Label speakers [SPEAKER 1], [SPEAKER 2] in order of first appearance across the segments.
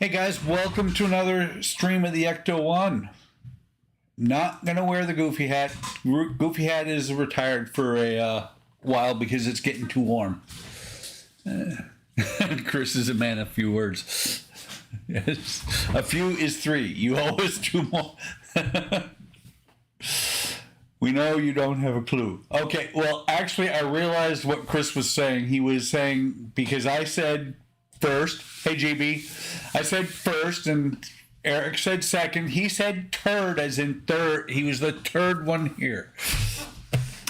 [SPEAKER 1] Hey guys, welcome to another stream of the Ecto One. Not gonna wear the Goofy hat. Goofy hat is retired for a while because it's getting too warm. Chris is a man of few words. Yes. A few is three. You always two more. We know you don't have a clue. Okay, well, actually, I realized what Chris was saying. He was saying, because I said first, hey, GB, I said first, and Eric said second. He said third, as in third. He was the third one here.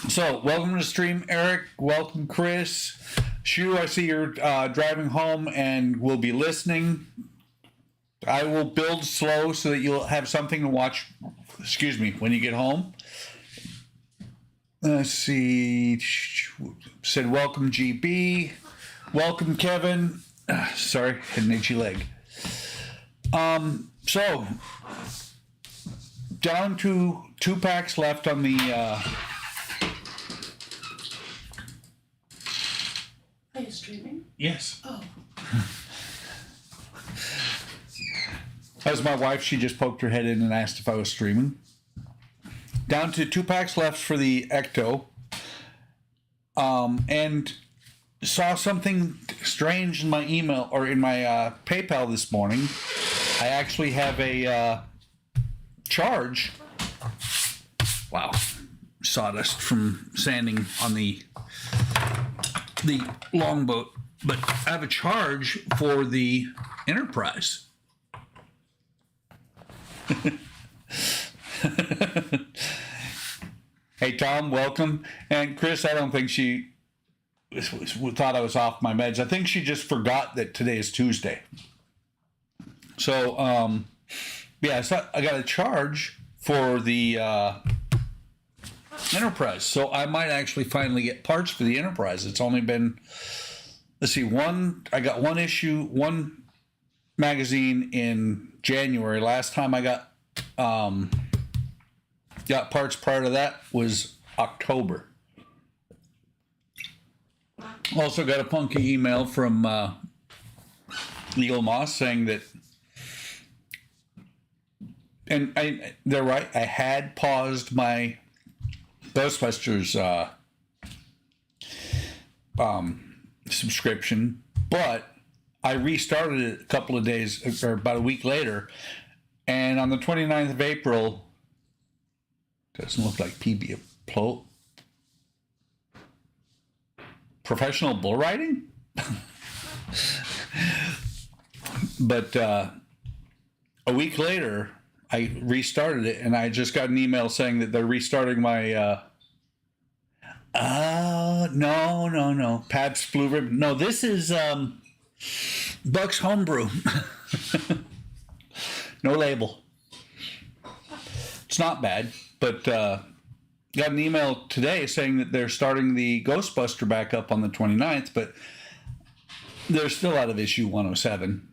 [SPEAKER 1] So, welcome to the stream, Eric. Welcome, Chris. Shu, I see you're driving home and will be listening. I will build slow so that you'll have something to watch, when you get home. Let's see. Said welcome, GB. Welcome, Kevin. Sorry, had an itchy leg. So down to 2 packs left on the.
[SPEAKER 2] Are you streaming?
[SPEAKER 1] Yes.
[SPEAKER 2] Oh.
[SPEAKER 1] That was my wife. She just poked her head in and asked if I was streaming. Down to 2 packs left for the Ecto. And saw something strange in my email or in my PayPal this morning. I actually have a charge. Wow. Sawdust from sanding on the longboat. But I have a charge for the Enterprise. Hey, Tom, welcome. And Chris, I don't think she thought I was off my meds. I think she just forgot that today is Tuesday. So, yeah, so I got a charge for the Enterprise. So I might actually finally get parts for the Enterprise. It's only been, let's see, I got one issue, one magazine in January. Last time I got parts prior to that was October. Also got a funky email from Legal Moss saying that, and they're right, I had paused my Ghostbusters subscription, but I restarted it a couple of days, or about a week later, and on the 29th of April, doesn't look like PB professional bull riding? But a week later, I restarted it, and I just got an email saying that they're restarting my no. Pabst Blue Ribbon. No, this is Buck's Homebrew. No label. It's not bad, but got an email today saying that they're starting the Ghostbuster back up on the 29th, but they're still out of issue 107.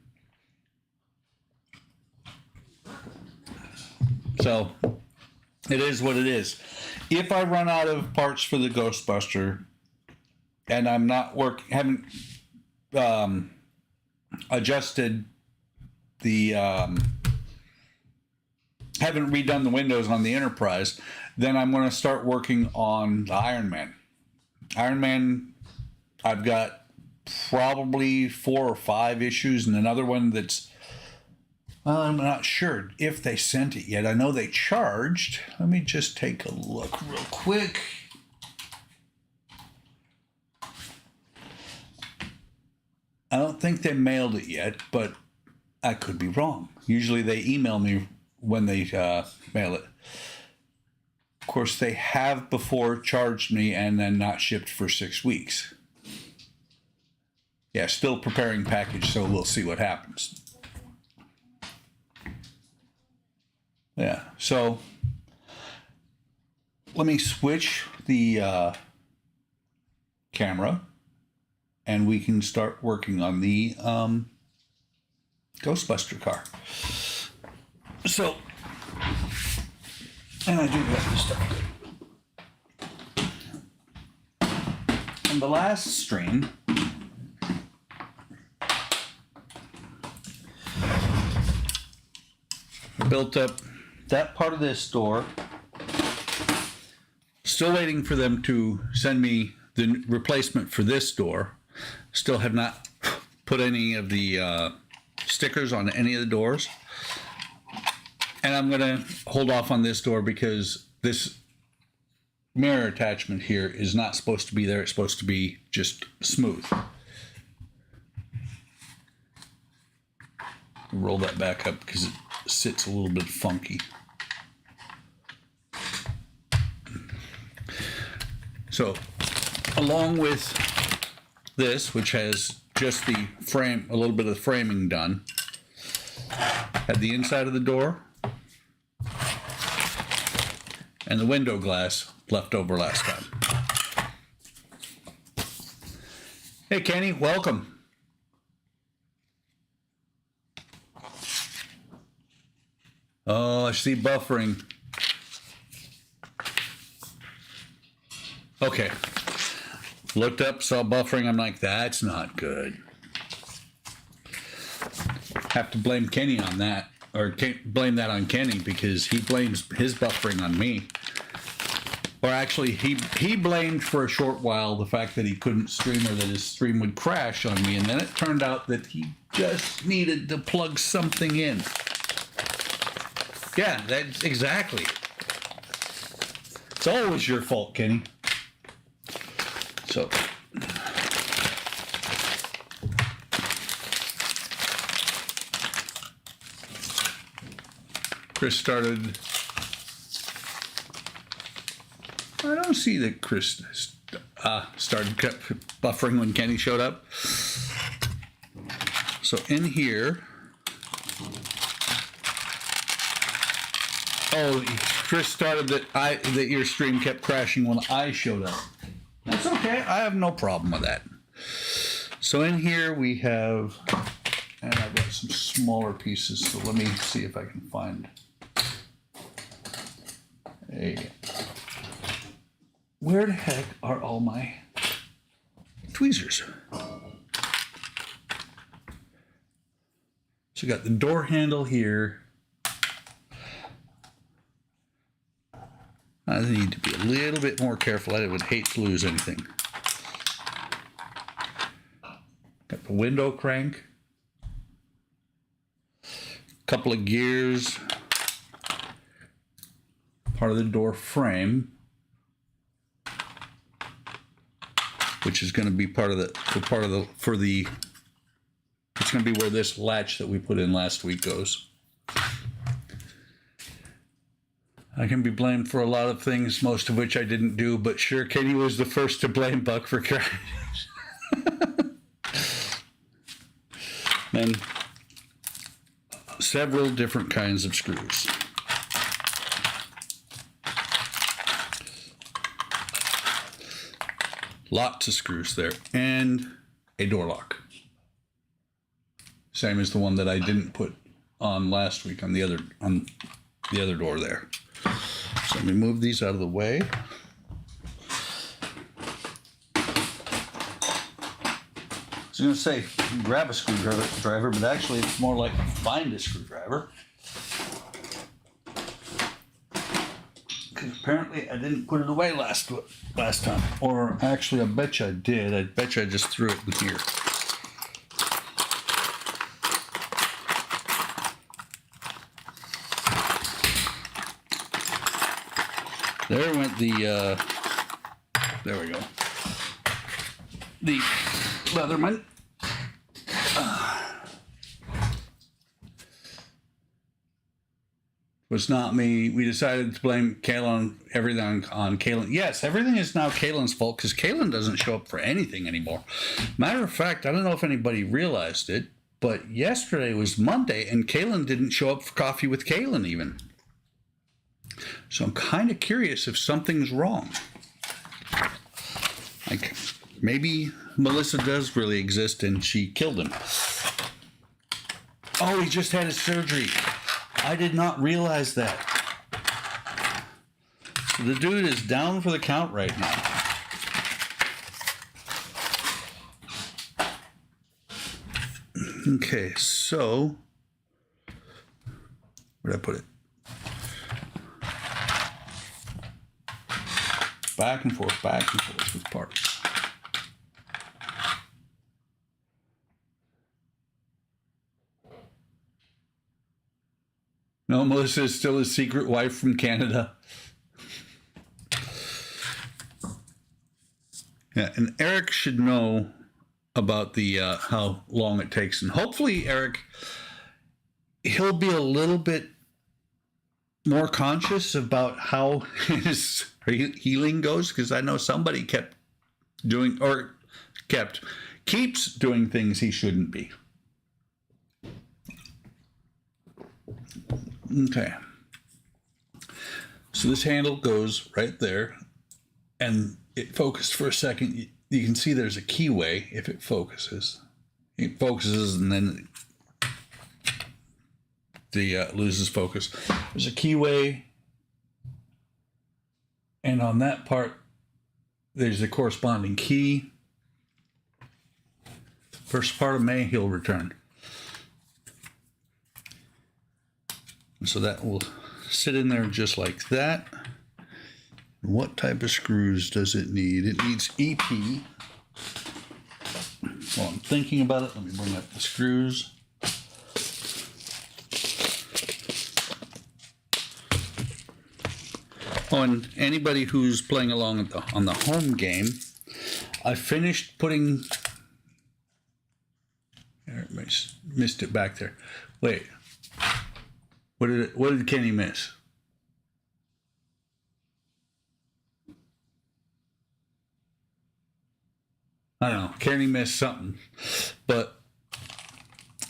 [SPEAKER 1] So it is what it is. If I run out of parts for the Ghostbuster and I'm not haven't adjusted the haven't redone the windows on the Enterprise, then I'm going to start working on the Iron Man. Iron Man, I've got probably 4 or 5 issues, and another one that's, well, I'm not sure if they sent it yet. I know they charged. Let me just take a look real quick. I don't think they mailed it yet, but I could be wrong. Usually they email me when they mail it. Of course, they have before charged me and then not shipped for 6 weeks. Yeah, still preparing package, so we'll see what happens. Yeah, so let me switch the camera and we can start working on the Ghostbuster car. So, and I do got this stuff. On the last stream, built up that part of this door. Still waiting for them to send me the replacement for this door. Still have not put any of the stickers on any of the doors. And I'm going to hold off on this door because this mirror attachment here is not supposed to be there. It's supposed to be just smooth. Roll that back up because it sits a little bit funky. So, along with this, which has just the frame, a little bit of the framing done, had the inside of the door and the window glass left over last time. Hey Kenny, welcome. Oh, I see buffering. Okay. Looked up, saw buffering. I'm like, that's not good. Have to blame Kenny on that. Or blame that on Kenny because he blames his buffering on me. Or actually, he blamed for a short while the fact that he couldn't stream or that his stream would crash on me. And then it turned out that he just needed to plug something in. Yeah, that's exactly. It's always your fault, Kenny. So, Chris started. I don't see that Chris started buffering when Kenny showed up. So in here. Oh, Chris started that your stream kept crashing when I showed up. That's okay. I have no problem with that. So in here we have, and I've got some smaller pieces. So let me see if I can find a. Where the heck are all my tweezers? So you got the door handle here. I need to be a little bit more careful. I would hate to lose anything. Got the window crank. Couple of gears. Part of the door frame. Which is going to be part of it's going to be where this latch that we put in last week goes. I can be blamed for a lot of things, most of which I didn't do, but sure, Kenny was the first to blame Buck for crash. Then several different kinds of screws. Lots of screws there, and a door lock. Same as the one that I didn't put on last week on the other door there. So let me move these out of the way. I was going to say grab a screwdriver, but actually it's more like find a screwdriver. Because apparently I didn't put it away last time. Or actually I bet you I did. I bet you I just threw it in here. There went the, there we go. The Leatherman. Was not me. We decided to blame Kaylin, everything on Kaylin. Yes, everything is now Kaylin's fault because Kaylin doesn't show up for anything anymore. Matter of fact, I don't know if anybody realized it, but yesterday was Monday and Kaylin didn't show up for coffee with Kaylin even. So I'm kind of curious if something's wrong. Like, maybe Melissa does really exist and she killed him. Oh, he just had his surgery. I did not realize that. So the dude is down for the count right now. Okay, so Where'd I put it? Back and forth with parts. No, Melissa is still his secret wife from Canada. Yeah, and Eric should know about the how long it takes, and hopefully Eric, he'll be a little bit more conscious about how his healing goes, because I know somebody keeps doing things he shouldn't be. Okay. So this handle goes right there, and it focused for a second. You can see there's a keyway if it focuses. It focuses and then loses focus. There's a keyway, and on that part there's a corresponding key. First part of May he'll return. So that will sit in there just like that. What type of screws does it need? It needs EP. While I'm thinking about it, let me bring up the screws. Oh, and anybody who's playing along on the home game, I finished putting... I missed it back there. Wait. What did Kenny miss? I don't know. Kenny missed something. But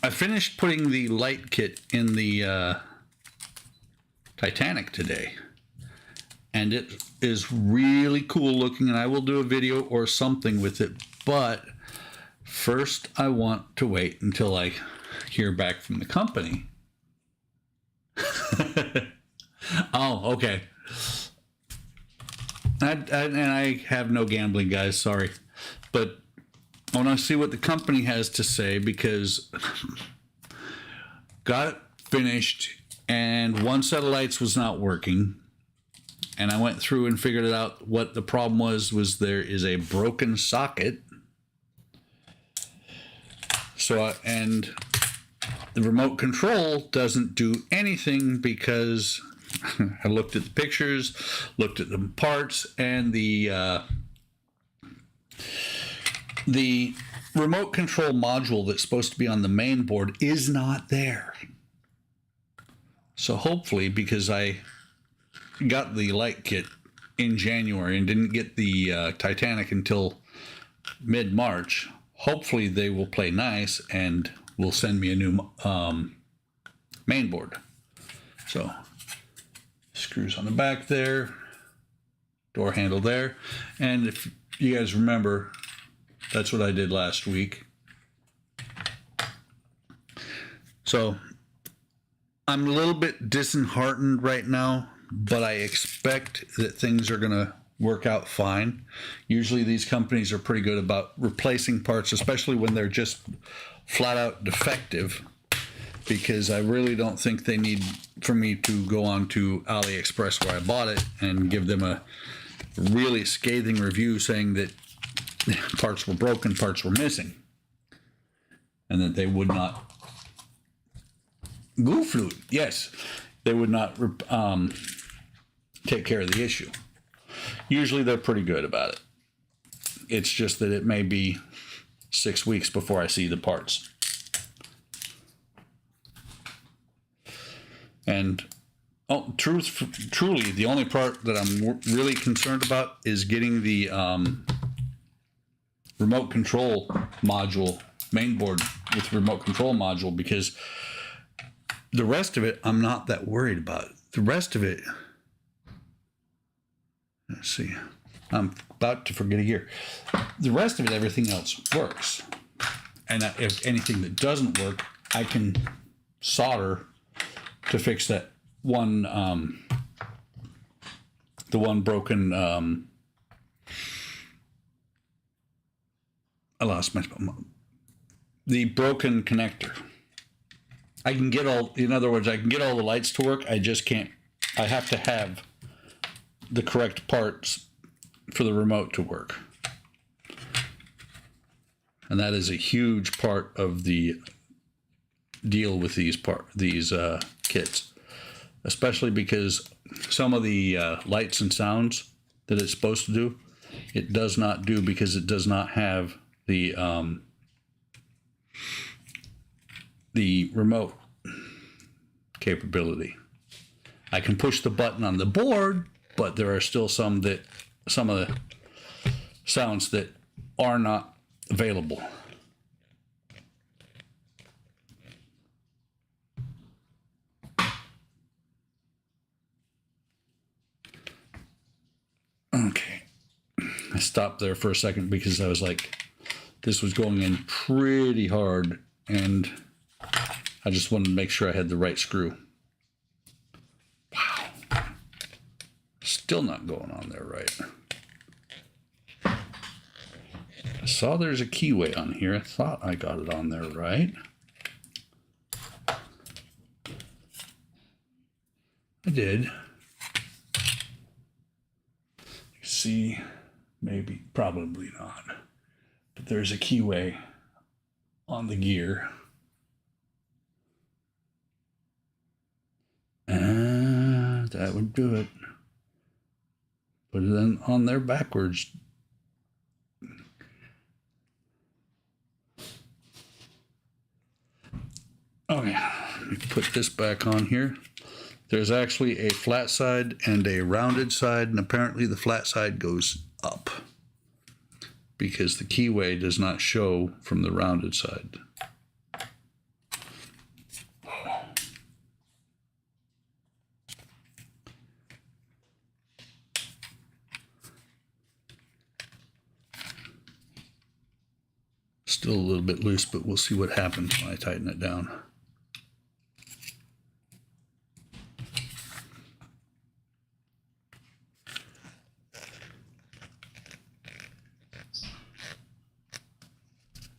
[SPEAKER 1] I finished putting the light kit in the Titanic today. And it is really cool looking, and I will do a video or something with it. But first, I want to wait until I hear back from the company. Oh, okay. And I have no gambling, guys. Sorry. But I want to see what the company has to say, because got it finished and one set of lights was not working. And I went through and figured it out. What the problem was there is a broken socket. So, and the remote control doesn't do anything, because I looked at the pictures, looked at the parts, and the remote control module that's supposed to be on the main board is not there. So hopefully, because I got the light kit in January and didn't get the Titanic until mid-March, hopefully they will play nice and will send me a new main board. So screws on the back there, door handle there, and if you guys remember, that's what I did last week. So I'm a little bit disheartened right now, but I expect that things are going to work out fine. Usually these companies are pretty good about replacing parts, especially when they're just flat out defective, because I really don't think they need for me to go on to AliExpress where I bought it and give them a really scathing review saying that parts were broken, parts were missing, and that they would not glue flute. Yes, they would not take care of the issue. Usually they're pretty good about it. It's just that it may be 6 weeks before I see the parts. And truly, the only part that I'm really concerned about is getting the remote control module, main board with remote control module, because the rest of it I'm not that worried about. The rest of it, let's see, I'm about to forget a year. The rest of it, everything else works. And if anything that doesn't work, I can solder to fix that one, the one broken, I lost my, the broken connector. I can get all, in other words, I can get all the lights to work. I just can't, I have to have the correct parts for the remote to work. And that is a huge part of the deal with these kits, especially because some of the lights and sounds that it's supposed to do, it does not do because it does not have the remote capability. I can push the button on the board, but there are still some of the sounds that are not available. Okay. I stopped there for a second because I was like, this was going in pretty hard and I just wanted to make sure I had the right screw. Wow. Still not going on there right. I saw there's a keyway on here. I thought I got it on there right. I did. See, maybe, probably not. But there's a keyway on the gear. And that would do it. Put it on there backwards. Okay, let me put this back on here. There's actually a flat side and a rounded side, and apparently the flat side goes up because the keyway does not show from the rounded side. Still a little bit loose, but we'll see what happens when I tighten it down.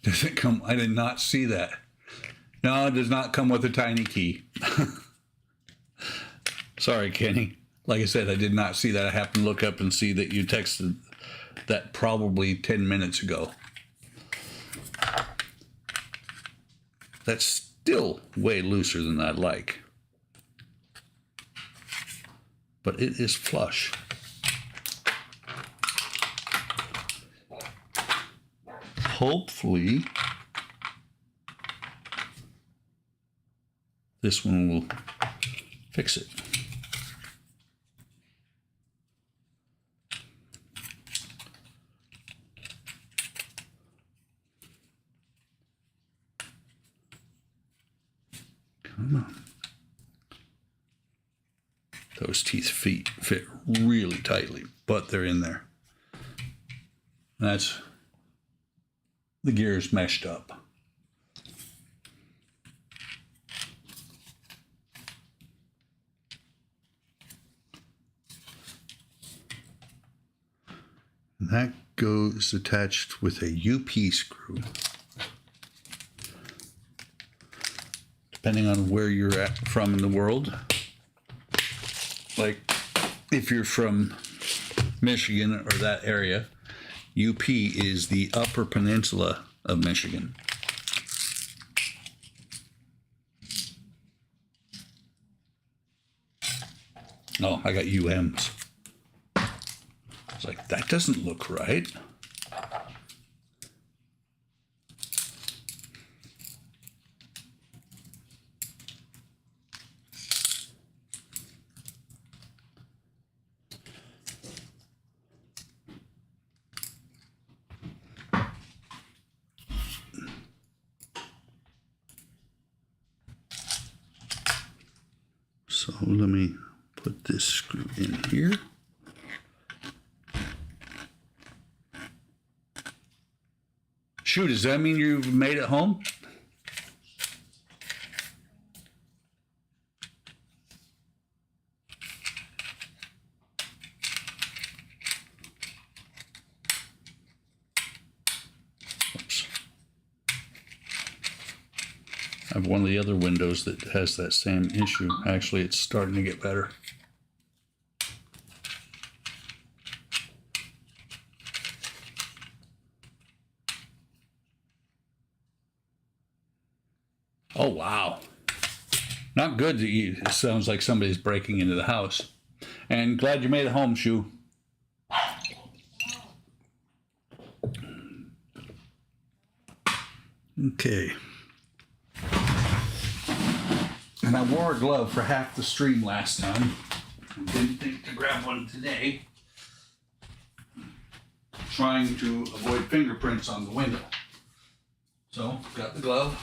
[SPEAKER 1] Does it come? I did not see that. No, it does not come with a tiny key. Sorry, Kenny. Like I said, I did not see that. I happened to look up and see that you texted that probably 10 minutes ago. That's still way looser than I'd like. But it is flush. Hopefully, this one will fix it. Come on. Those teeth fit really tightly, but they're in there. That's the gears meshed up. And that goes attached with a UP screw. Depending on where you're from in the world. Like if you're from Michigan or that area, UP is the Upper Peninsula of Michigan. Oh, I got UMs. I was like, that doesn't look right. So let me put this screw in here. Shoot, does that mean you've made it home? Oops. have one of the other windows that has that same issue. Actually, it's starting to get better. Oh, wow. Not good to eat. It sounds like somebody's breaking into the house. And glad you made it home, Shu. Okay. And I wore a glove for half the stream last time. Didn't think to grab one today. Trying to avoid fingerprints on the window. So, got the glove.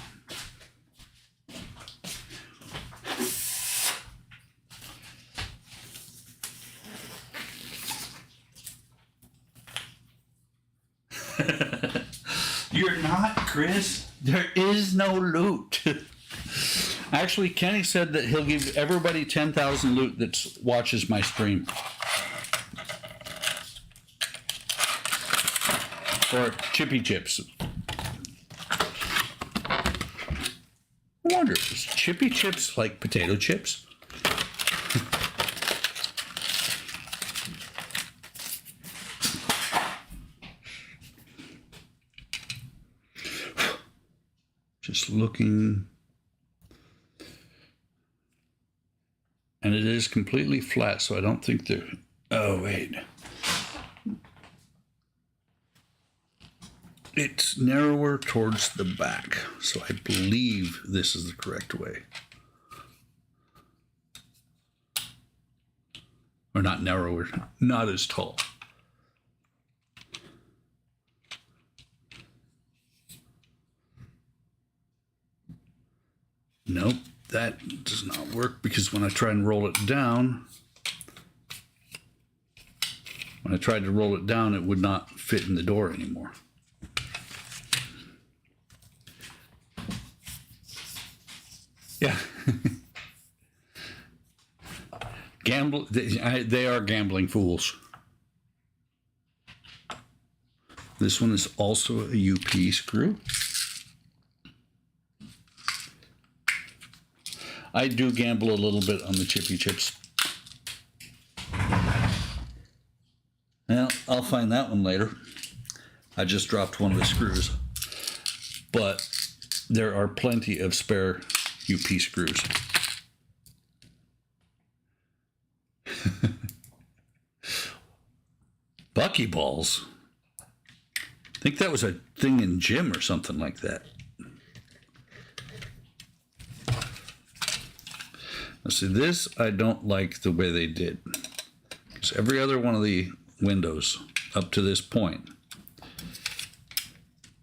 [SPEAKER 1] You're not, Chris. There is no loot. Actually, Kenny said that he'll give everybody 10,000 loot that watches my stream. Or chippy chips. I wonder, is chippy chips like potato chips? Just looking. And it is completely flat, so I don't think there. Oh, wait. It's narrower towards the back, so I believe this is the correct way. Or not narrower, not as tall. Nope, that does not work because when I try and roll it down, it would not fit in the door anymore. Yeah. They are gambling fools. This one is also a UP screw. I do gamble a little bit on the chippy chips. Well, I'll find that one later. I just dropped one of the screws. But there are plenty of spare UP screws. Buckyballs? I think that was a thing in gym or something like that. Now see, this I don't like the way they did. Because every other one of the windows up to this point,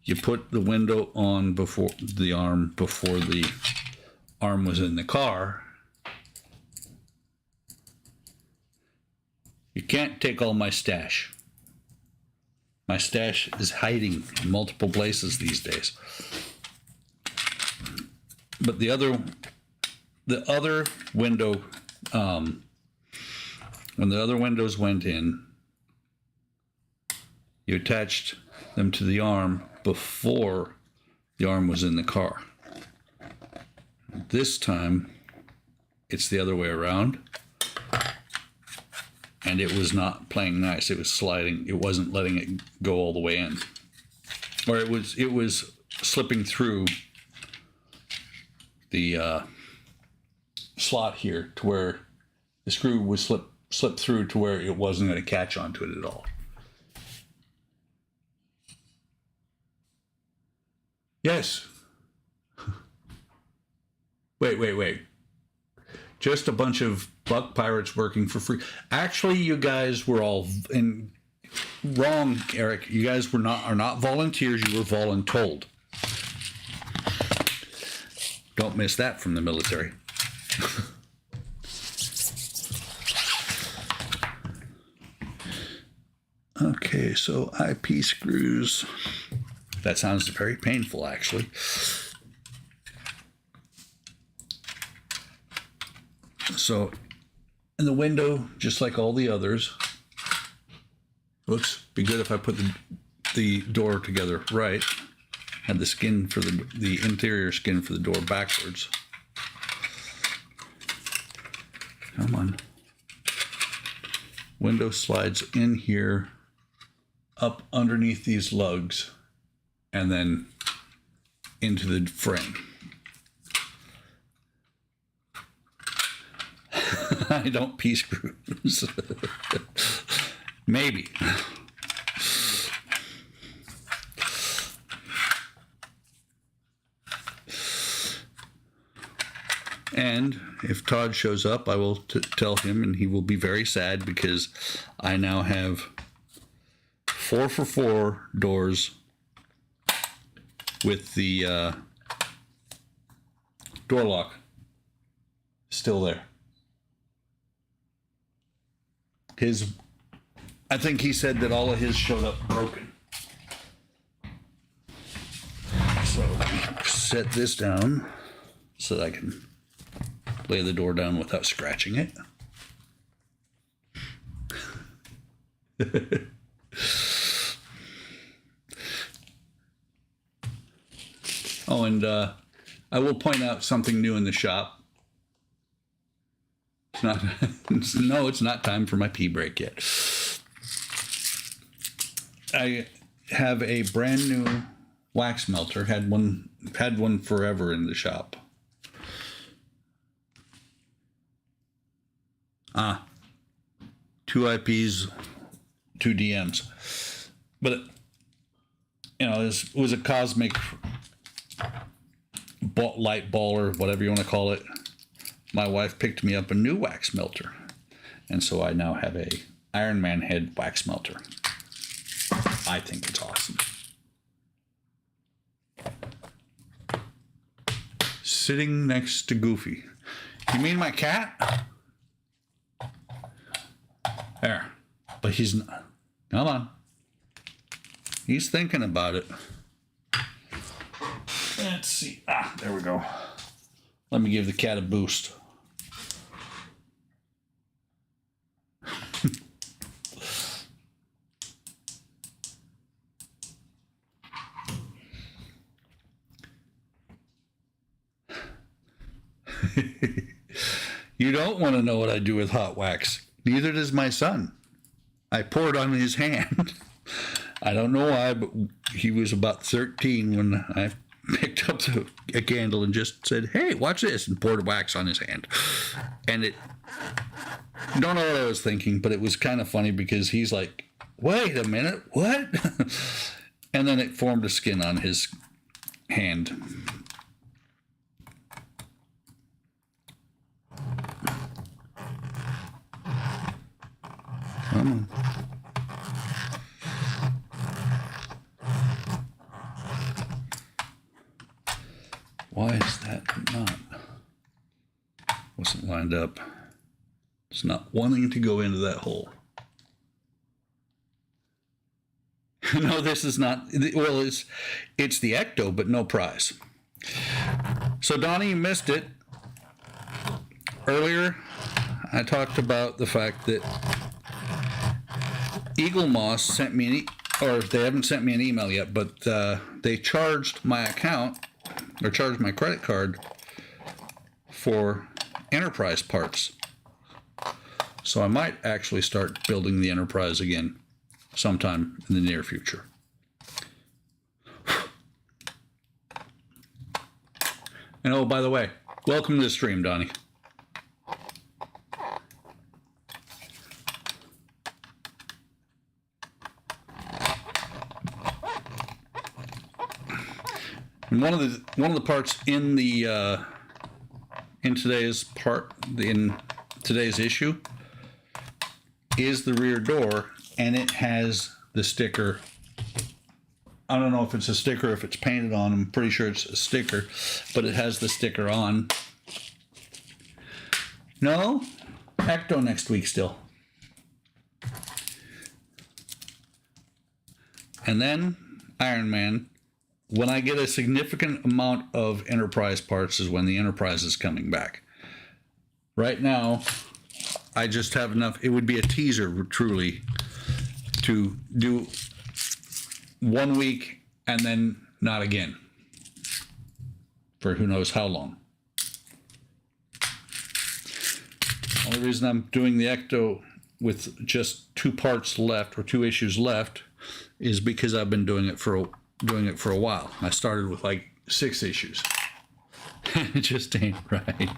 [SPEAKER 1] you put the window on before the arm was in the car. You can't take all my stash. My stash is hiding in multiple places these days. But the other window, when the other windows went in, you attached them to the arm before the arm was in the car. This time, it's the other way around. And it was not playing nice. It was sliding. It wasn't letting it go all the way in. Or it was slipping through the slot here to where the screw would slip through to where it wasn't going to catch onto it at all. Yes. Wait. Just a bunch of buck pirates working for free. Actually, you guys were all wrong, Eric. You guys are not volunteers. You were voluntold. Don't miss that from the military. Okay, so IP screws. That sounds very painful, actually. So, in the window, just like all the others, looks be good if I put the door together right. Had the skin for the interior skin for the door backwards. Come on. Window slides in here, up underneath these lugs, and then into the frame. I don't pea screws. Maybe. And if Todd shows up, I will tell him, and he will be very sad because I now have 4x4 doors with the door lock still there. I think he said that all of his showed up broken. So set this down so that I can lay the door down without scratching it. Oh, and I will point out something new in the shop. It's not. No, it's not time for my pee break yet. I have a brand new wax melter. Had one forever in the shop. Two IPs, two DMs. But, you know, it was a cosmic light ball or whatever you want to call it. My wife picked me up a new wax melter. And so I now have a Iron Man head wax melter. I think it's awesome. Sitting next to Goofy. You mean my cat? There. But he's not. Come on. He's thinking about it. Let's see. There we go. Let me give the cat a boost. You don't want to know what I do with hot wax. Neither does my son. I pour it on his hand. I don't know why, but he was about 13 when I picked up a candle and just said, "Hey, watch this," and poured wax on his hand. And it, don't know what I was thinking, but it was kind of funny because he's like, "Wait a minute, what?" And then it formed a skin on his hand. Come on. Why is that not? Wasn't lined up. It's not wanting to go into that hole. No, this is not. Well, it's the Ecto, but no prize. So Donnie, you missed it. Earlier, I talked about the fact that Eagle Moss sent me or they haven't sent me an email yet, but they charged my account or charged my credit card for Enterprise parts. So I might actually start building the Enterprise again sometime in the near future. And oh, by the way, welcome to the stream, Donnie. And one of the parts in the in today's issue is the rear door, and it has the sticker. I don't know if it's a sticker, if it's painted on. I'm pretty sure it's a sticker, but it has the sticker on. No, Ecto next week still. And then Iron Man. When I get a significant amount of Enterprise parts is when the Enterprise is coming back. Right now, I just have enough. It would be a teaser, truly, to do 1 week and then not again. For who knows how long. Only reason I'm doing the Ecto with just 2 parts left or 2 issues left is because I've been doing it for a while. I started with like 6 issues. It just ain't right.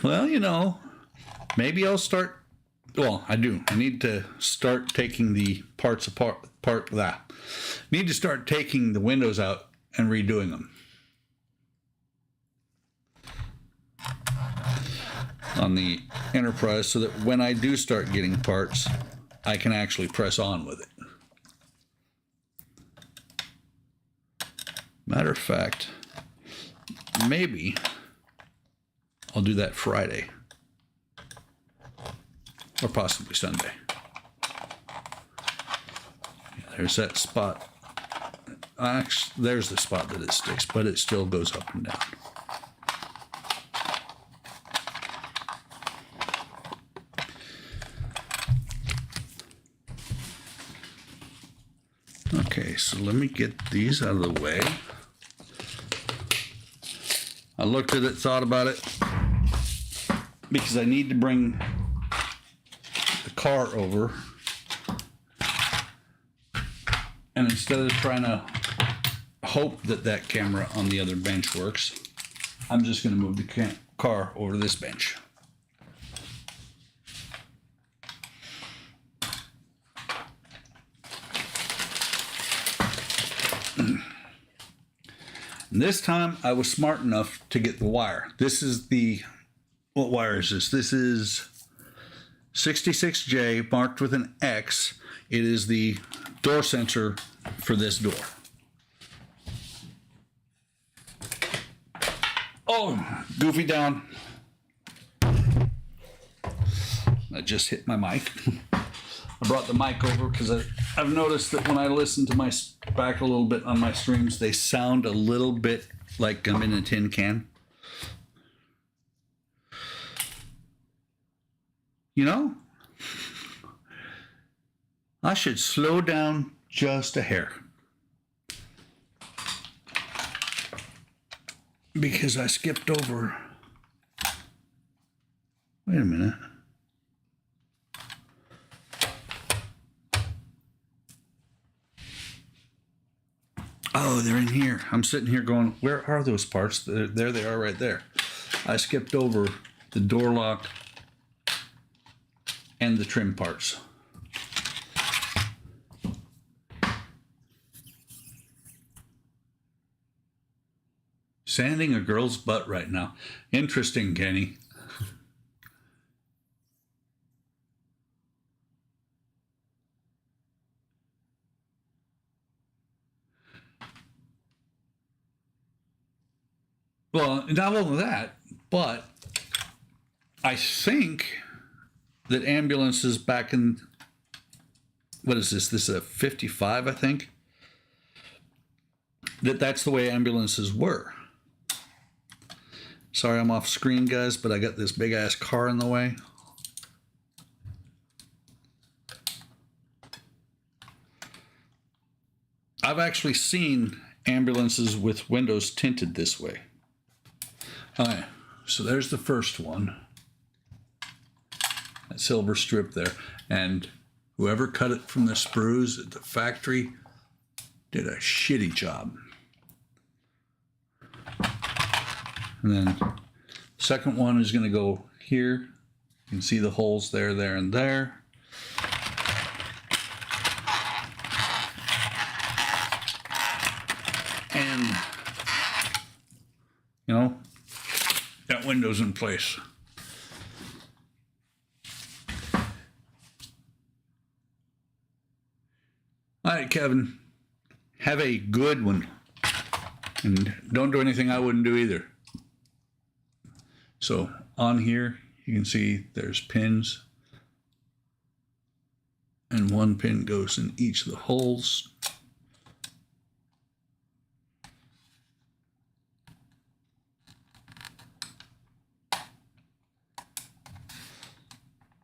[SPEAKER 1] Well, you know, maybe I'll start. Well, I do. I need to start taking the parts apart. Need to start taking the windows out and redoing them on the Enterprise, so that when I do start getting parts, I can actually press on with it. Matter of fact, maybe I'll do that Friday or possibly Sunday. Yeah, there's that spot. Actually, there's the spot that it sticks, but it still goes up and down. Okay, so let me get these out of the way. I looked at it, thought about it, because I need to bring the car over. And instead of trying to hope that that camera on the other bench works, I'm just going to move the car over to this bench. And this time I was smart enough to get the wire. This is the, what wire is this? This is 66J marked with an X. It is the door sensor for this door. Oh, goofy down. I just hit my mic. I brought the mic over because I've noticed that when I listen to my back a little bit on my streams, they sound a little bit like I'm in a tin can. You know, I should slow down just a hair, because I skipped over. Wait a minute. Oh, they're in here. I'm sitting here going, where are those parts? There they are right there. I skipped over the door lock and the trim parts. Sanding a girl's butt right now. Interesting, Kenny. Well, not only that, but I think that ambulances back in, what is this? This is a 55, I think. That's the way ambulances were. Sorry, I'm off screen, guys, but I got this big ass car in the way. I've actually seen ambulances with windows tinted this way. All right, so there's the first one. That silver strip there. And whoever cut it from the sprues at the factory did a shitty job. And then the second one is going to go here. You can see the holes there, there, and there. And, you know, that window's in place. All right, Kevin, have a good one. And don't do anything I wouldn't do either. So on here, you can see there's pins. And one pin goes in each of the holes.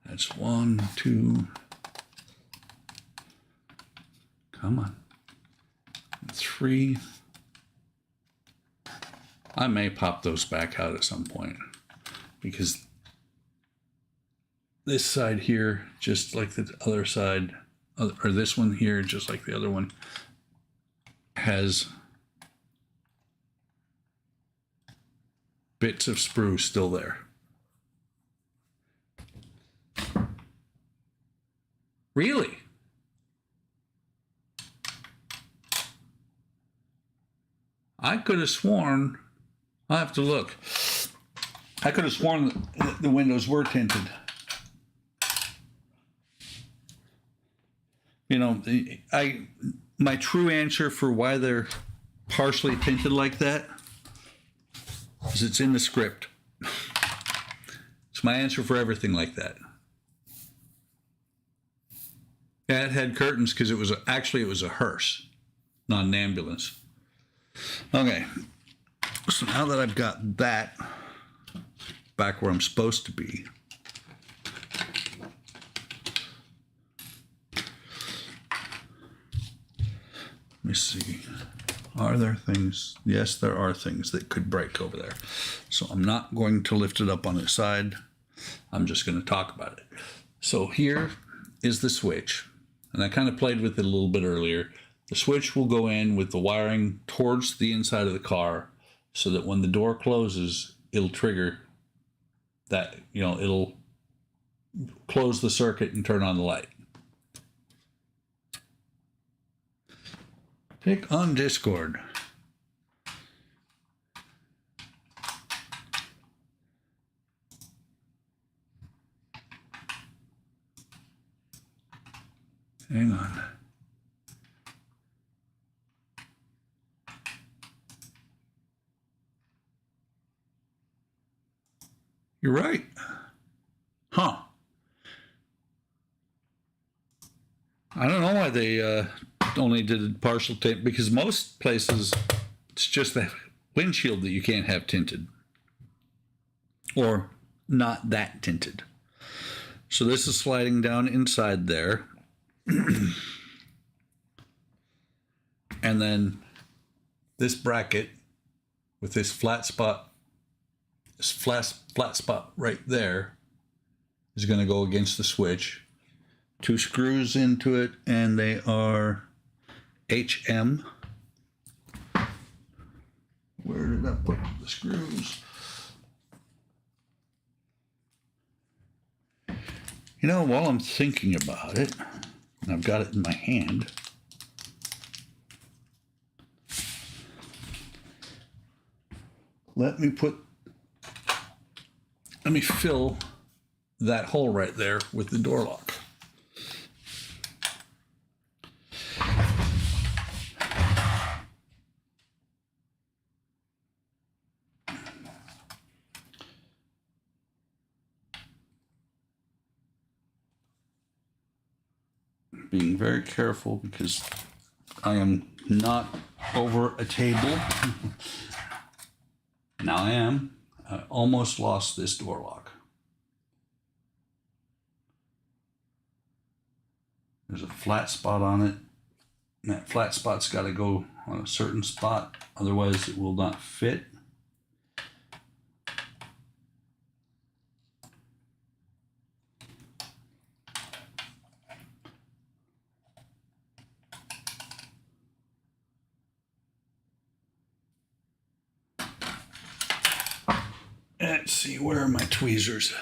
[SPEAKER 1] That's 1, 2. Come on. 3. I may pop those back out at some point because this side here, just like the other side, or this one here, just like the other one, has bits of sprue still there. Really? I could have sworn, I'll have to look. I could have sworn that the windows were tinted. You know, my true answer for why they're partially tinted like that is it's in the script. It's my answer for everything like that. Yeah, it had curtains because it was a hearse, not an ambulance. Okay, so now that I've got that back where I'm supposed to be, let me see. Are there things? Yes, there are things that could break over there. So I'm not going to lift it up on its side. I'm just going to talk about it. So here is the switch. And I kind of played with it a little bit earlier. The switch will go in with the wiring towards the inside of the car so that when the door closes, it'll trigger that, you know, it'll close the circuit and turn on the light. Pick on Discord. Hang on. You're right. Huh. I don't know why they only did partial tint, because most places it's just the windshield that you can't have tinted. Or not that tinted. So this is sliding down inside there. And then this bracket with this flat spot right there is going to go against the switch. 2 screws into it, and they are HM. Where did I put the screws? You know, while I'm thinking about it, and I've got it in my hand, let me fill that hole right there with the door lock. Being very careful because I am not over a table. Now I am. I almost lost this door lock. There's a flat spot on it. And that flat spot's got to go on a certain spot, otherwise it will not fit. Let's see, where are my tweezers?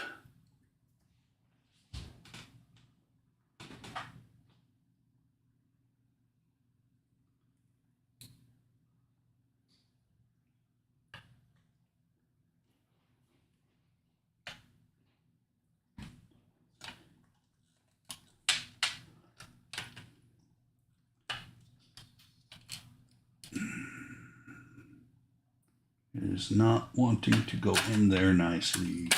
[SPEAKER 1] It is not wanting to go in there nicely.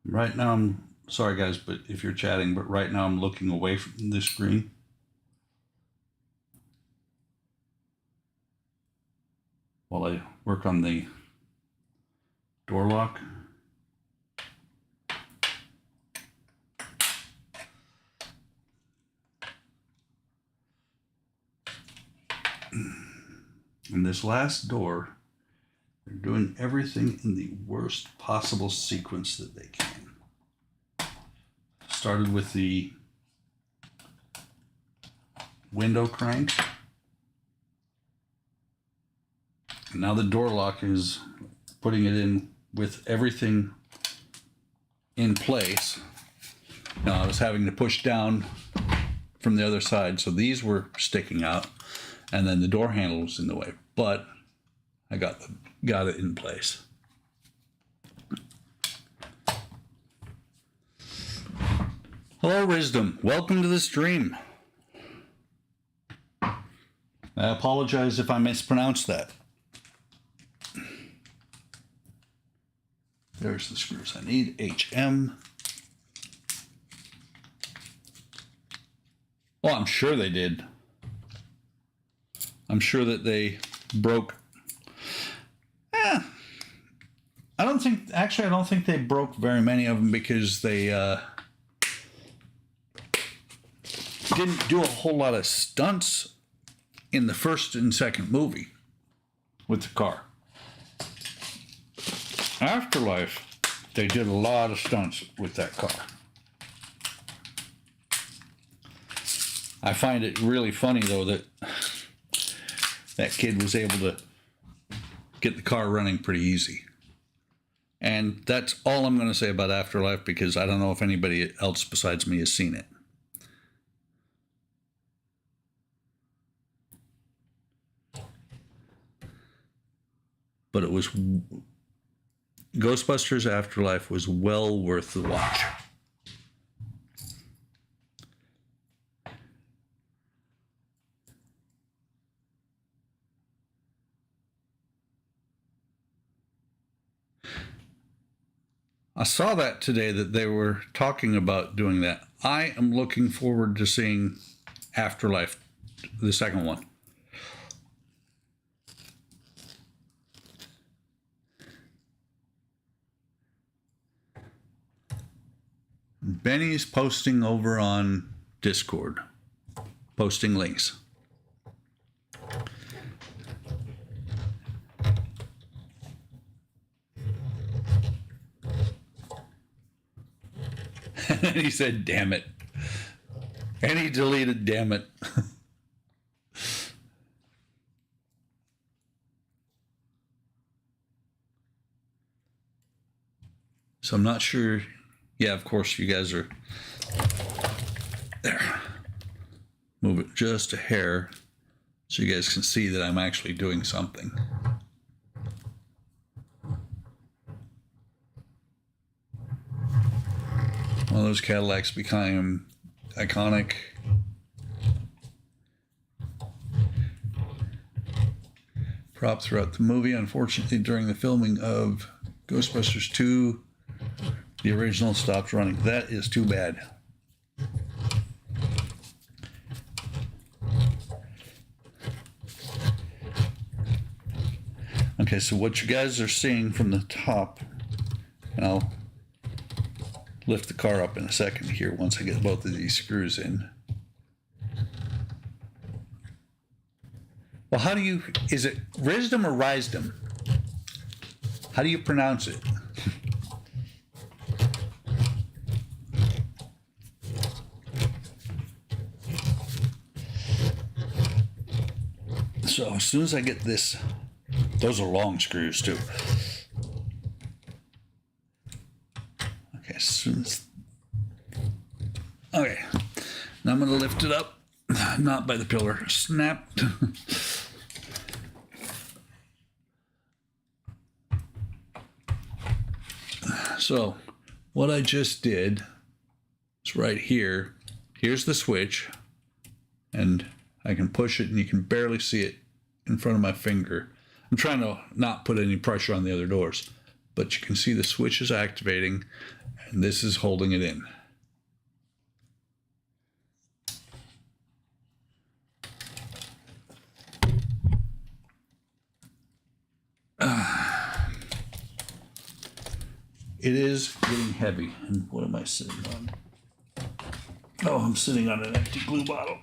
[SPEAKER 1] Right now I'm, sorry guys, but if you're chatting, but right now I'm looking away from the screen. While I work on the door lock.
[SPEAKER 3] And this last door, they're doing everything in the worst possible sequence that they can. Started with the window crank. And now the door lock is putting it in with everything in place. Now I was having to push down from the other side, so these were sticking out, and then the door handle was in the way, but I got it in place. Hello, Wisdom. Welcome to the stream. I apologize if I mispronounced that. There's the screws I need. HM. Well, I'm sure they did. I'm sure that they broke. I don't think they broke very many of them because they didn't do a whole lot of stunts in the first and second movie with the car. Afterlife, they did a lot of stunts with that car. I find it really funny, though, that that kid was able to get the car running pretty easy. And that's all I'm going to say about Afterlife, because I don't know if anybody else besides me has seen it. But it was... Ghostbusters Afterlife was well worth the watch. I saw that today, that they were talking about doing that. I am looking forward to seeing Afterlife, the second one. Benny's posting over on Discord, posting links. And then he said, damn it. And he deleted, damn it. So I'm not sure. Yeah, of course, you guys are there. Move it just a hair so you guys can see that I'm actually doing something. One of those Cadillacs became iconic. Prop throughout the movie. Unfortunately, during the filming of Ghostbusters 2, the original stopped running. That is too bad. Okay, so what you guys are seeing from the top, and I'll lift the car up in a second here once I get both of these screws in. Well, how do you, is it Risdom or Risdom? How do you pronounce it? So as soon as I get this, those are long screws too. Okay, as soon as, okay, now I'm going to lift it up, not by the pillar, snapped. So what I just did is right here, here's the switch, and I can push it and you can barely see it in front of my finger. I'm trying to not put any pressure on the other doors, but you can see the switch is activating and this is holding it in. It is getting heavy. And what am I sitting on? Oh, I'm sitting on an empty glue bottle.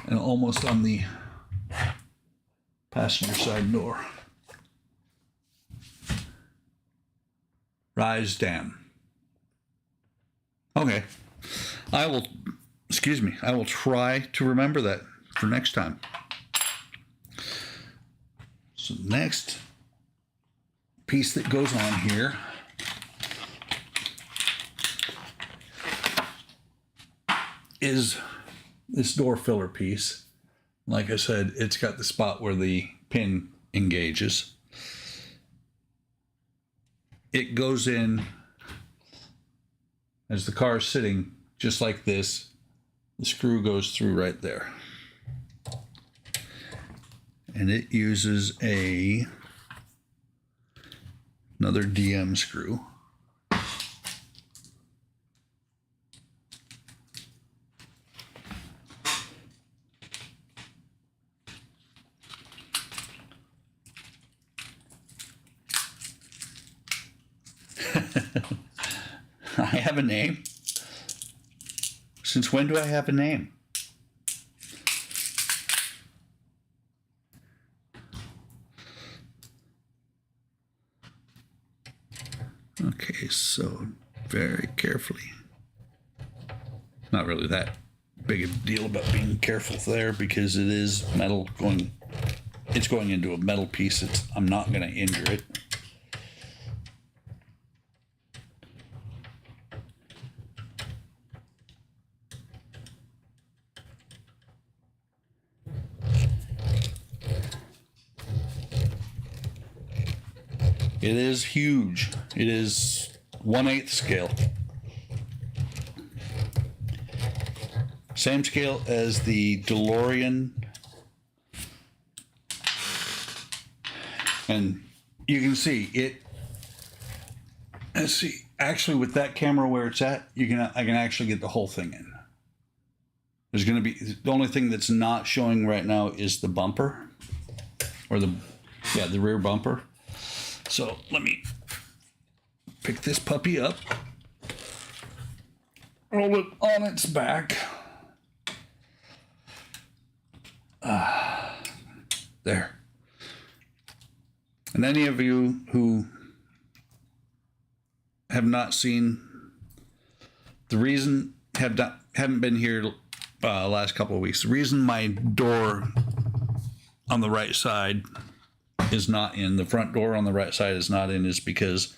[SPEAKER 3] And almost on the passenger side door. Rise down. Okay. I will try to remember that for next time. So next piece that goes on here is this door filler piece. Like I said, it's got the spot where the pin engages. It goes in as the car is sitting just like this. The screw goes through right there. And it uses another DM screw. I have a name. Since when do I have a name? Okay, so very carefully. Not really that big a deal about being careful there because it is metal going. It's going into a metal piece. I'm not going to injure it. It is huge. It is 1/8 scale. Same scale as the DeLorean. And you can see it. Let's see. Actually, with that camera where it's at, I can actually get the whole thing in. There's going to be the only thing that's not showing right now is the bumper, or the rear bumper. So let me pick this puppy up, roll it on its back. There. And any of you who have not seen the reason haven't been here last couple of weeks, the reason my door on the right side is not in, the front door on the right side is not in, is because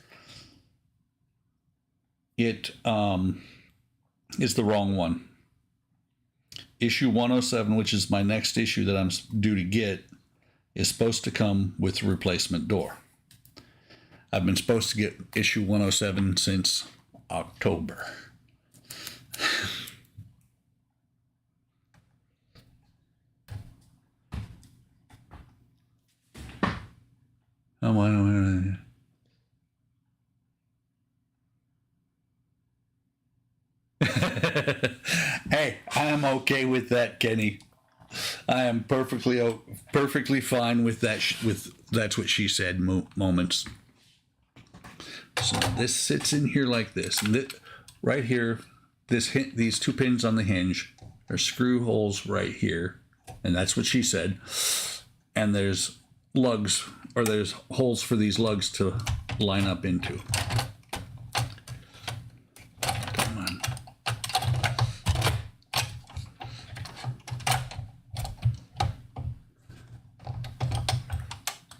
[SPEAKER 3] it is the wrong one. Issue 107, which is my next issue that I'm due to get, is supposed to come with a replacement door. I've been supposed to get issue 107 since October. Hey, I am okay with that, Kenny. I am perfectly fine with that. That's what she said. Moments. So this sits in here like this, and right here, these two pins on the hinge are screw holes right here, and that's what she said. And there's lugs, or there's holes for these lugs to line up into. Come on.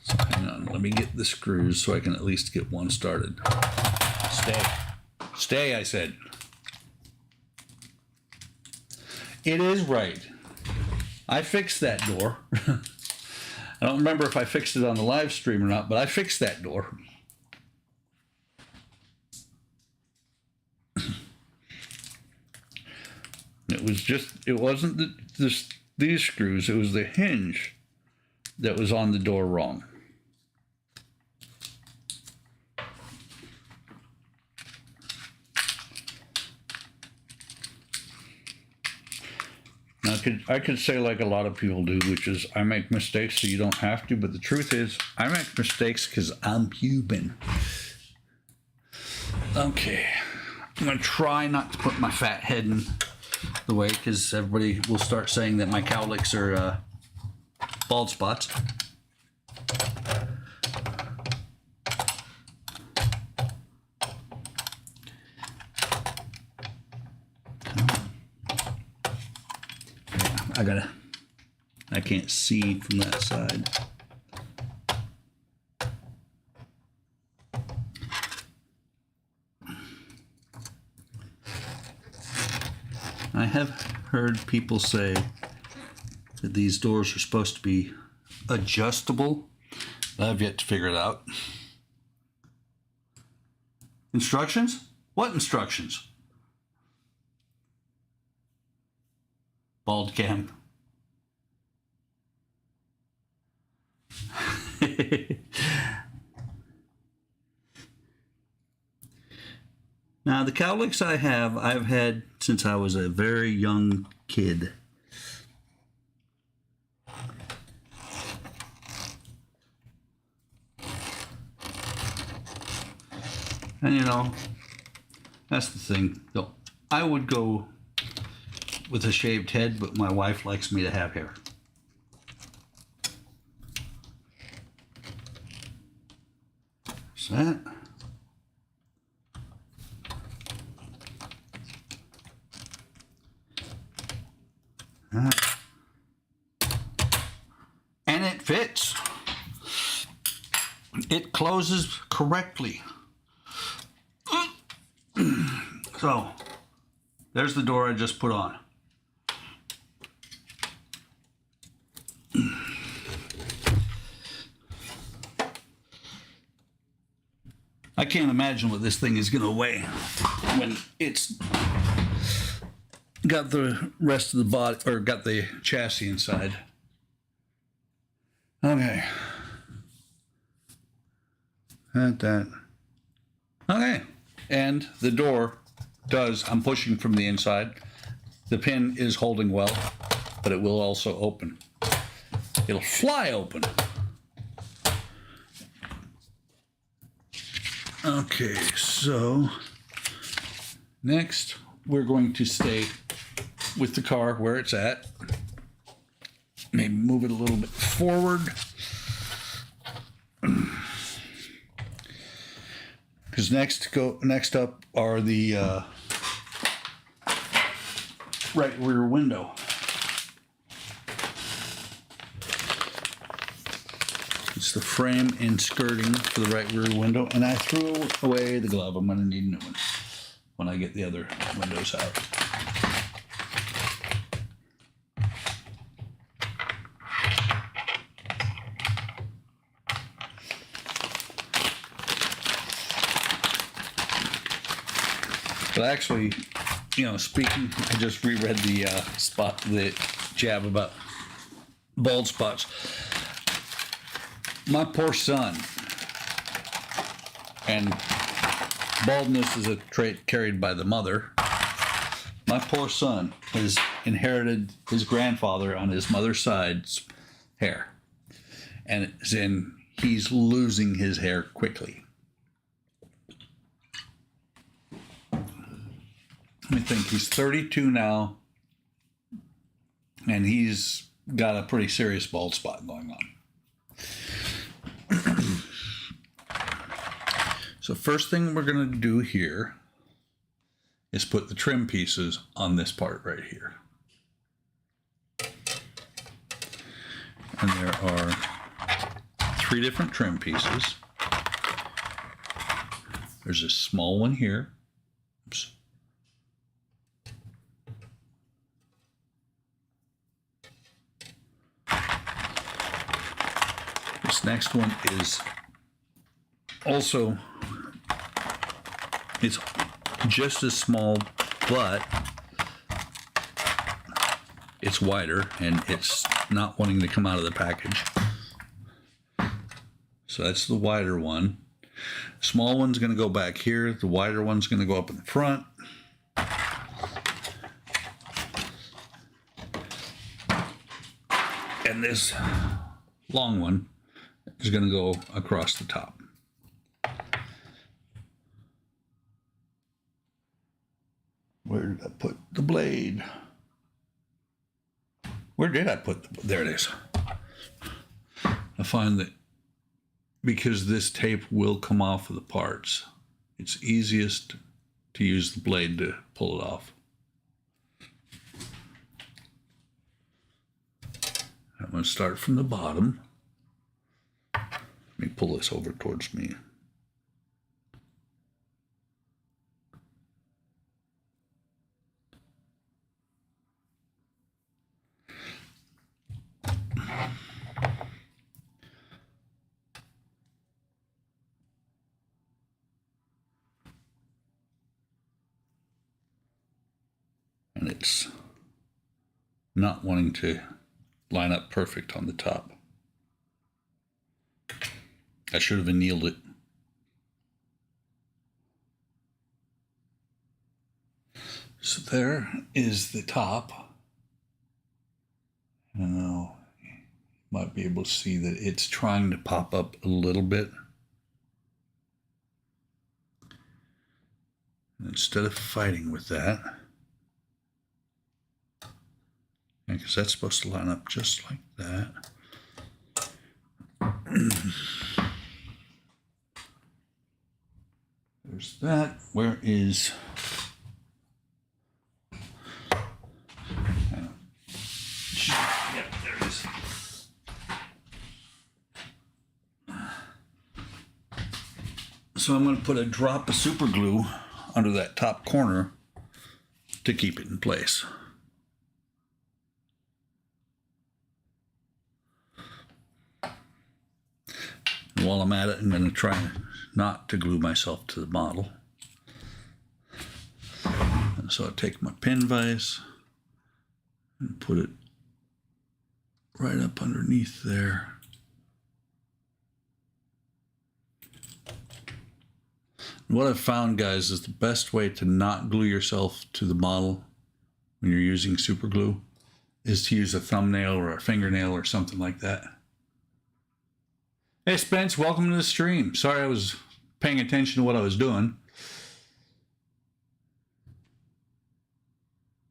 [SPEAKER 3] So hang on, let me get the screws so I can at least get one started. Stay, I said. It is right. I fixed that door. I don't remember if I fixed it on the live stream or not, but I fixed that door. It wasn't these screws, it was the hinge that was on the door wrong. I could say like a lot of people do, which is I make mistakes so you don't have to, but the truth is I make mistakes because I'm human. Okay, I'm gonna try not to put my fat head in the way because everybody will start saying that my cowlicks are bald spots. I can't see from that side. I have heard people say that these doors are supposed to be adjustable. I've yet to figure it out. Instructions? What instructions? Bald cam. Now, the cowlicks I've had since I was a very young kid. And you know, that's the thing. So I would go with a shaved head, but my wife likes me to have hair. So that. And it fits. It closes correctly. So, there's the door I just put on. I can't imagine what this thing is going to weigh when it's got the rest of the body, or got the chassis inside. Okay. That. Okay. And the door does, I'm pushing from the inside. The pin is holding well, but it will also open. It'll fly open. Okay, so next we're going to stay with the car where it's at. Maybe move it a little bit forward. Because next up are the right rear window. It's the frame and skirting for the right rear window, and I threw away the glove. I'm going to need a new one when I get the other windows out. But actually, you know, speaking, I just reread the jab about bald spots. My poor son, and baldness is a trait carried by the mother. My poor son has inherited his grandfather on his mother's side's hair, and he's losing his hair quickly. I think he's 32 now, and he's got a pretty serious bald spot going on. So first thing we're going to do here is put the trim pieces on this part right here. And there are 3 different trim pieces. There's a small one here. Oops. This next one is also, it's just as small, but it's wider and it's not wanting to come out of the package. So that's the wider one. Small one's going to go back here. The wider one's going to go up in the front. And this long one is going to go across the top. Where did I put the blade? Where did I put the, there it is. I find that because this tape will come off of the parts, it's easiest to use the blade to pull it off. I'm going to start from the bottom. Let me pull this over towards me. And it's not wanting to line up perfect on the top. I should have annealed it. So there is the top. Now, you might be able to see that it's trying to pop up a little bit. And instead of fighting with that, because that's supposed to line up just like that. There's that. Where is... Yep, there it is. So I'm going to put a drop of super glue under that top corner to keep it in place. And while I'm at it, I'm going to try not to glue myself to the model. And so I take my pin vise and put it right up underneath there. And what I've found, guys, is the best way to not glue yourself to the model when you're using super glue is to use a thumbnail or a fingernail or something like that. Hey Spence, welcome to the stream. Sorry I was paying attention to what I was doing.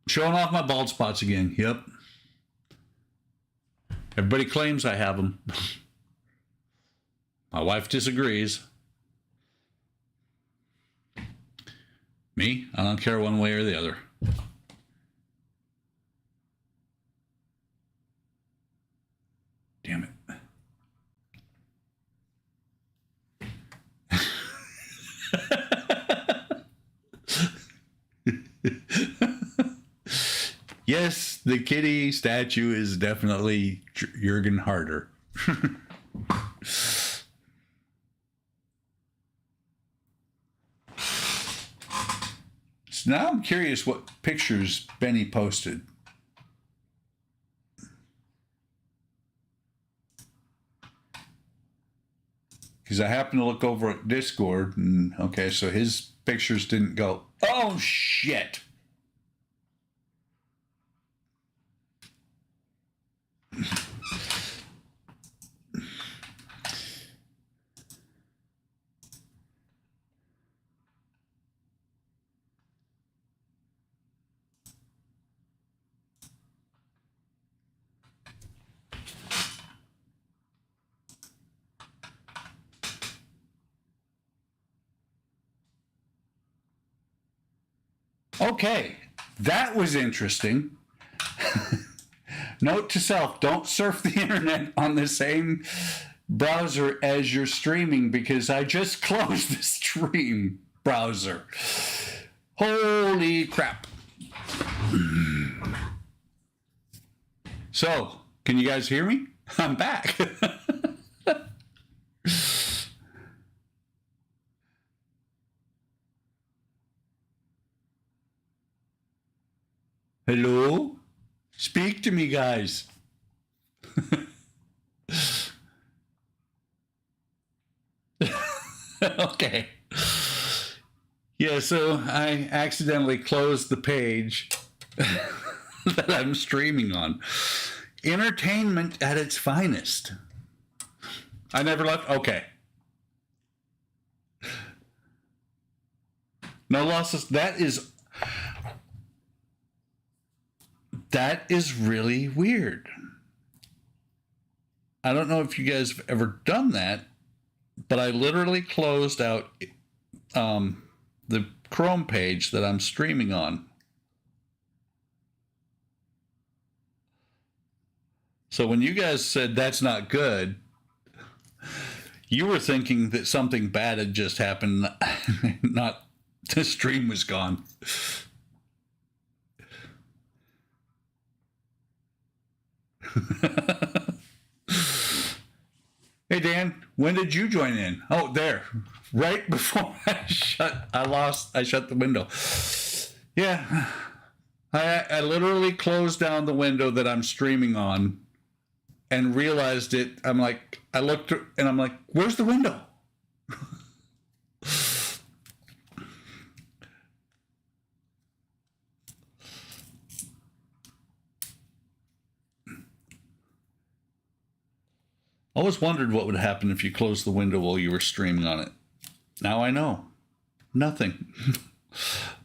[SPEAKER 3] Showing off my bald spots again. Yep. Everybody claims I have them. My wife disagrees. Me, I don't care one way or the other. Damn it. Yes, the kitty statue is definitely Jürgen Harder. So now I'm curious what pictures Benny posted. Because I happened to look over at Discord, and okay, so his pictures didn't go. Oh, shit. Okay, that was interesting. Note to self, don't surf the internet on the same browser as you're streaming, because I just closed the stream browser. Holy crap. So, can you guys hear me? I'm back. Hello? Speak to me, guys. Okay. Yeah, so I accidentally closed the page that I'm streaming on. Entertainment at its finest. I never left. Okay. No losses. That is really weird. I don't know if you guys have ever done that, but I literally closed out the Chrome page that I'm streaming on. So when you guys said that's not good, you were thinking that something bad had just happened, not the stream was gone. Hey Dan, when did you join in? Oh, there, right before I shut the window. Yeah, I literally closed down the window that I'm streaming on and realized it. I looked and I'm like, where's the window? I always wondered what would happen if you closed the window while you were streaming on it. Now I know. Nothing.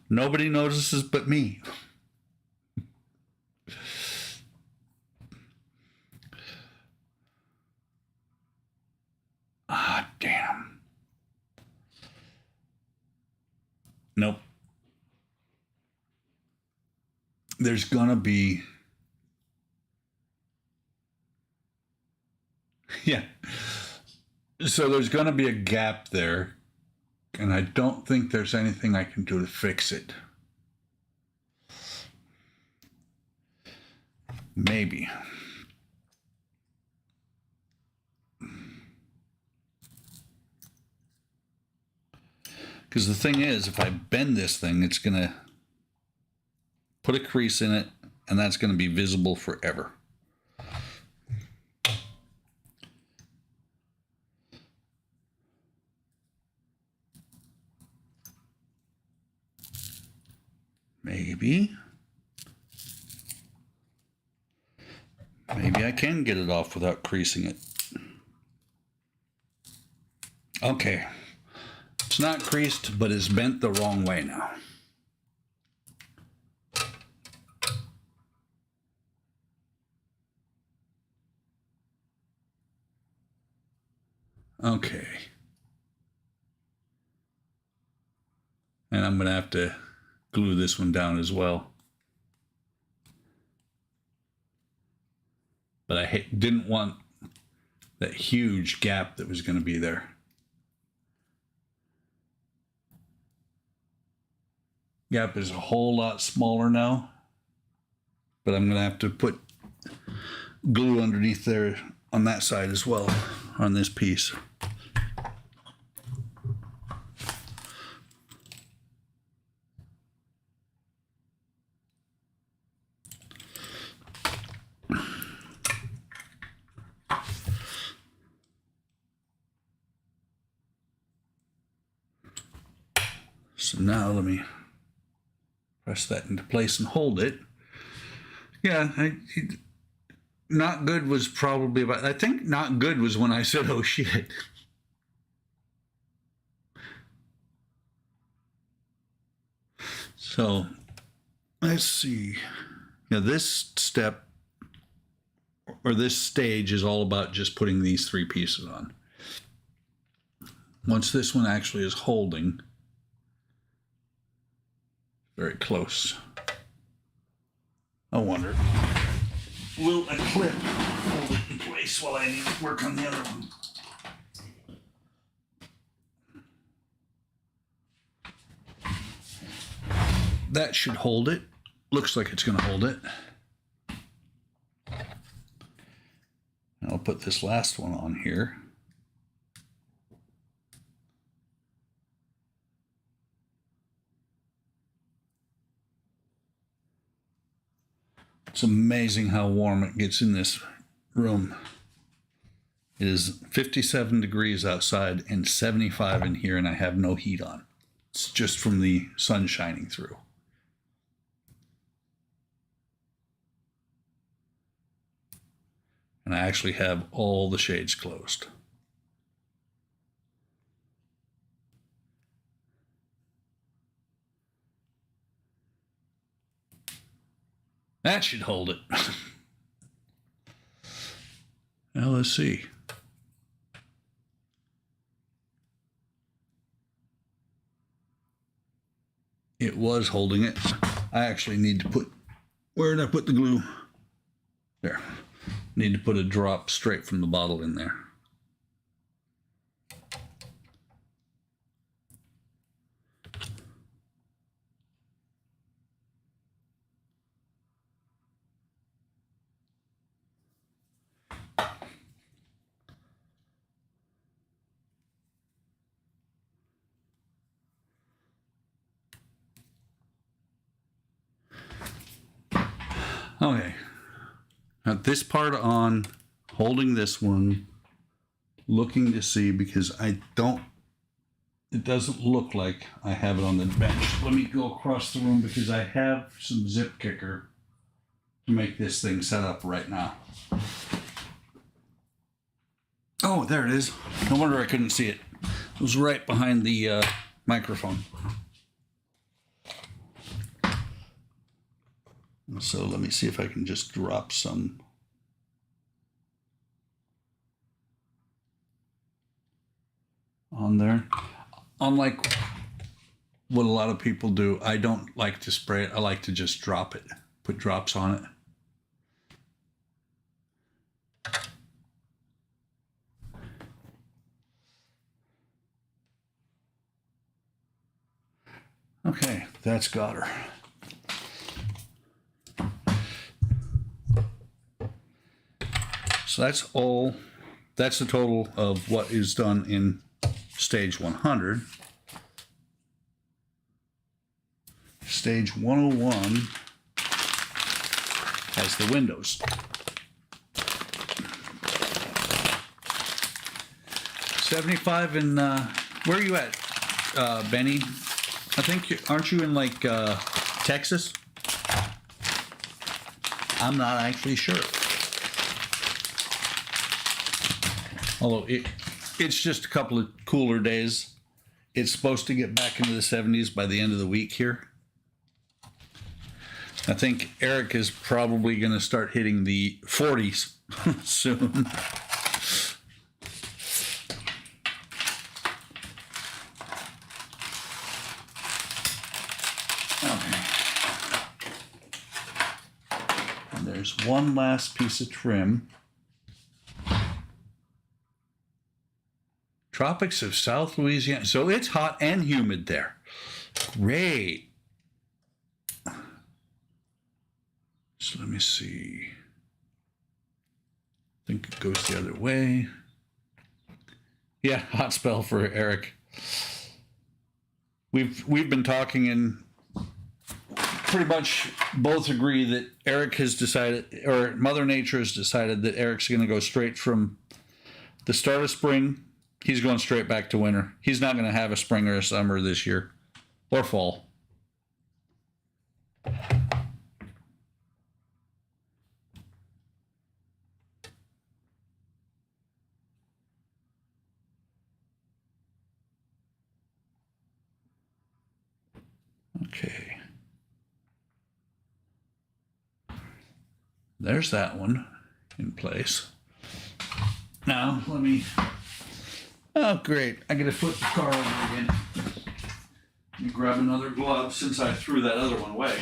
[SPEAKER 3] Nobody notices but me. Ah, damn. Nope. There's gonna be... Yeah. So there's gonna be a gap there, and I don't think there's anything I can do to fix it. Maybe. Because the thing is, if I bend this thing, it's going to put a crease in it, and that's going to be visible forever. Maybe I can get it off without creasing it. Okay. It's not creased, but it's bent the wrong way now. Okay. And I'm going to have to glue this one down as well. But I didn't want that huge gap that was going to be there. Gap is a whole lot smaller now, but I'm going to have to put glue underneath there on that side as well, on this piece. So now let me press that into place and hold it. Yeah, not good was probably about, I think not good was when I said, oh shit. So let's see. Now this step or this stage is all about just putting these three pieces on. Once this one actually is holding, very close. I wonder, will a clip hold it in place while I need to work on the other one? That should hold it. Looks like it's going to hold it. I'll put this last one on here. It's amazing how warm it gets in this room. It is 57 degrees outside and 75 in here, and I have no heat on. It's just from the sun shining through. And I actually have all the shades closed. That should hold it. Now let's see. It was holding it. I actually need to put, where did I put the glue? There. Need to put a drop straight from the bottle in there. Okay. Now this part on, holding this one, looking to see, because it doesn't look like I have it on the bench. Let me go across the room because I have some zip kicker to make this thing set up right now. Oh, there it is. No wonder I couldn't see it. It was right behind the microphone. So let me see if I can just drop some. On there. Unlike what a lot of people do, I don't like to spray it. I like to just drop it, put drops on it. Okay, that's got her. So that's all, that's the total of what is done in stage 100. Stage 101 has the windows. 75 and where are you at, Benny? I think aren't you in like Texas? I'm not actually sure. Although it's just a couple of cooler days. It's supposed to get back into the 70s by the end of the week here. I think Eric is probably going to start hitting the 40s soon. Okay. And there's one last piece of trim. Tropics of South Louisiana. So it's hot and humid there. Great. So let me see. I think it goes the other way. Yeah, hot spell for Eric. We've been talking and pretty much both agree that Eric has decided, or Mother Nature has decided that Eric's going to go straight from the start of spring. He's going straight back to winter. He's not going to have a spring or a summer this year, or fall. Okay. There's that one in place. Now, let me... Oh, great. I got to flip the car over again. Let me grab another glove since I threw that other one away.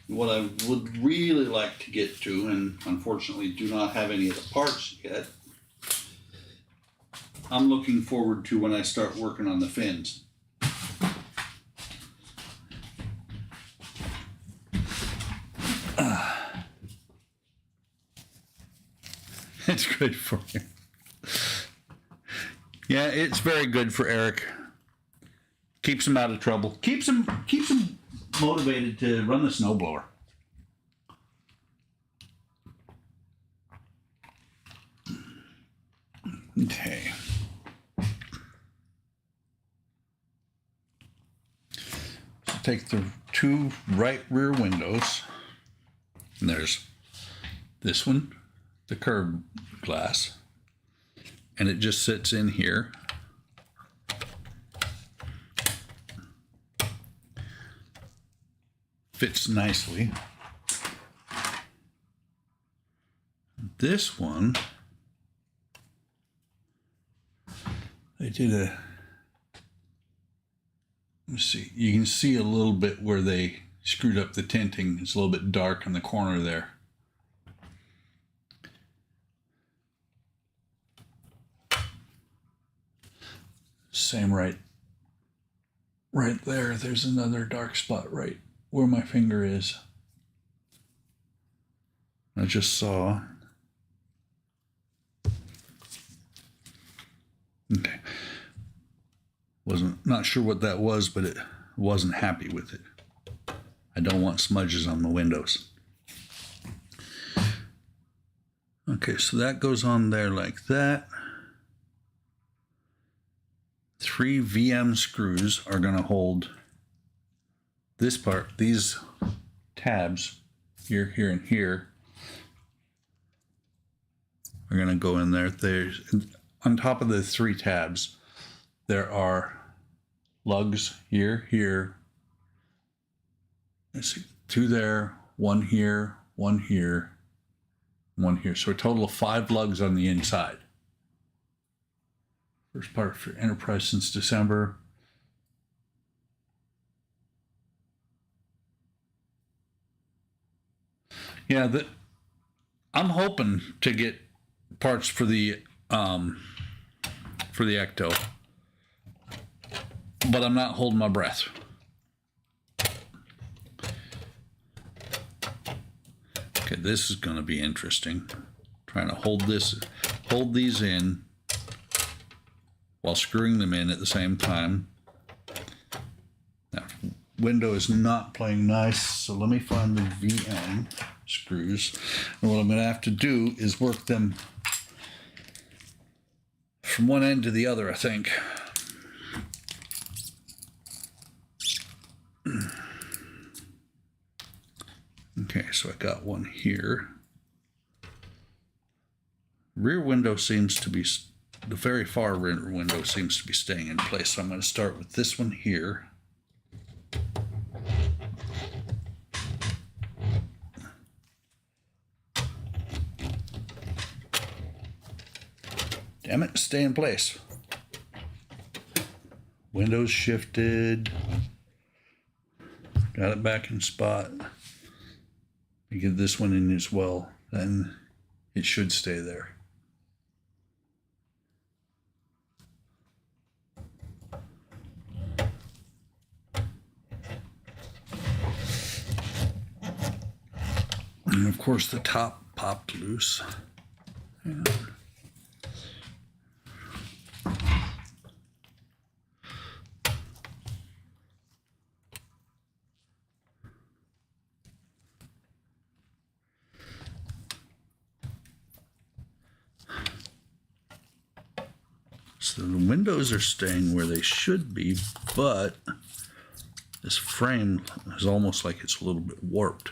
[SPEAKER 3] What I would really like to get to, and unfortunately do not have any of the parts yet, I'm looking forward to when I start working on the fins. It's good for you. Yeah, it's very good for Eric. Keeps him out of trouble. Keeps him motivated to run the snowblower. Okay. So take the two right rear windows. And there's this one, the curved glass, and it just sits in here. Fits nicely. This one, I did let me see. You can see a little bit where they screwed up the tinting. It's a little bit dark in the corner there. Same right there. There's another dark spot right where my finger is. I just saw. Okay. Not sure what that was, but it wasn't happy with it. I don't want smudges on the windows. Okay, so that goes on there like that. 3 VM screws are going to hold this part, these tabs here, here, and here are going to go in there. There's, on top of the 3 tabs, there are lugs here, here. Let's see, 2 there, 1 here, 1 here, 1 here. So a total of 5 lugs on the inside. First part for Enterprise since December. Yeah, I'm hoping to get parts for the Ecto, but I'm not holding my breath. Okay, this is going to be interesting. Trying to hold these in while screwing them in at the same time. That window is not playing nice, so let me find the VM screws. And what I'm going to have to do is work them from one end to the other, I think. Okay, so I got one here. Rear window seems to be, the very far rear window seems to be staying in place. So I'm going to start with this one here. Damn it, stay in place. Windows shifted. Got it back in spot. We get this one in as well, then it should stay there. And of course the top popped loose. And so the windows are staying where they should be, but this frame is almost like it's a little bit warped.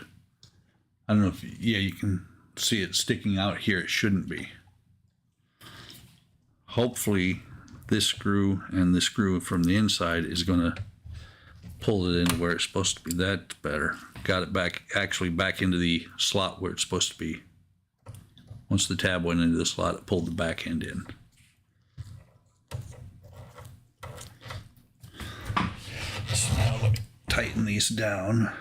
[SPEAKER 3] I don't know if, yeah, you can see it sticking out here. It shouldn't be. Hopefully this screw and the screw from the inside is going to pull it into where it's supposed to be. That's better. Got it back, actually back into the slot where it's supposed to be. Once the tab went into the slot, it pulled the back end in. So now let me tighten these down.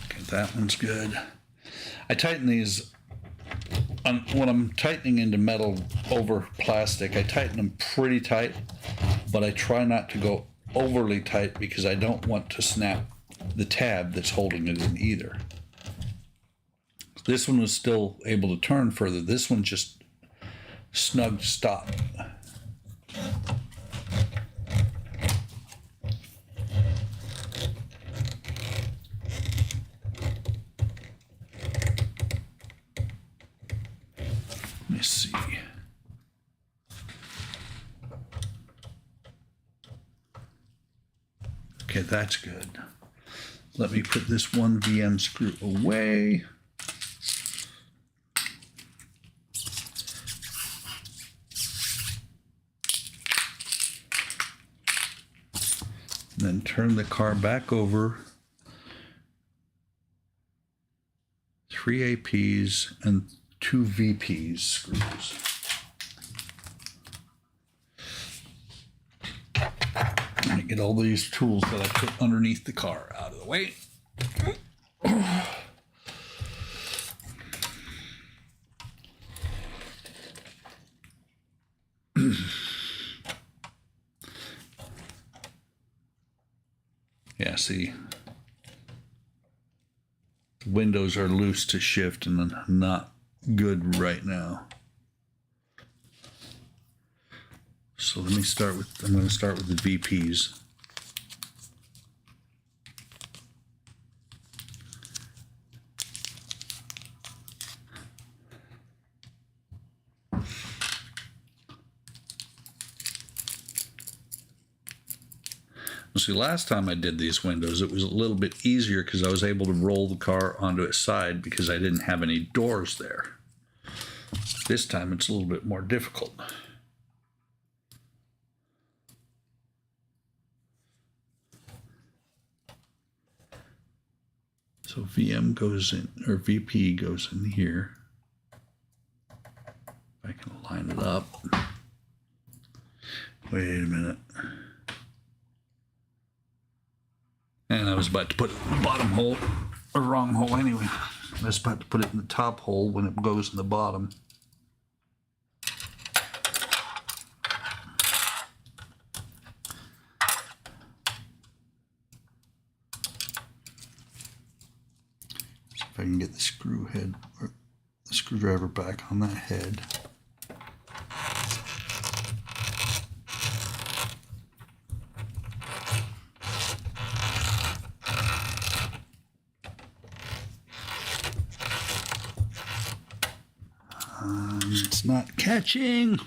[SPEAKER 3] Okay, that one's good. I tighten these when I'm tightening into metal over plastic. I tighten them pretty tight, but I try not to go overly tight because I don't want to snap the tab that's holding it in either. This one was still able to turn further. This one just snug stop. Let me see. Okay, that's good. Let me put this one VM screw away. turn the car back over. 3 APs and 2 VPs screws. Let me get all these tools that I put underneath the car out of the way. Yeah, see, the windows are loose to shift and not good right now. So let me start with, I'm going to start with the VPs. See, last time I did these windows, it was a little bit easier because I was able to roll the car onto its side because I didn't have any doors there. This time it's a little bit more difficult. So VM goes in, or VP goes in here. If I can line it up. Wait a minute. And I was about to put it in the bottom hole, or wrong hole anyway. I was about to put it in the top hole when it goes in the bottom. See if I can get the screw head, or the screwdriver back on that head. It's not catching.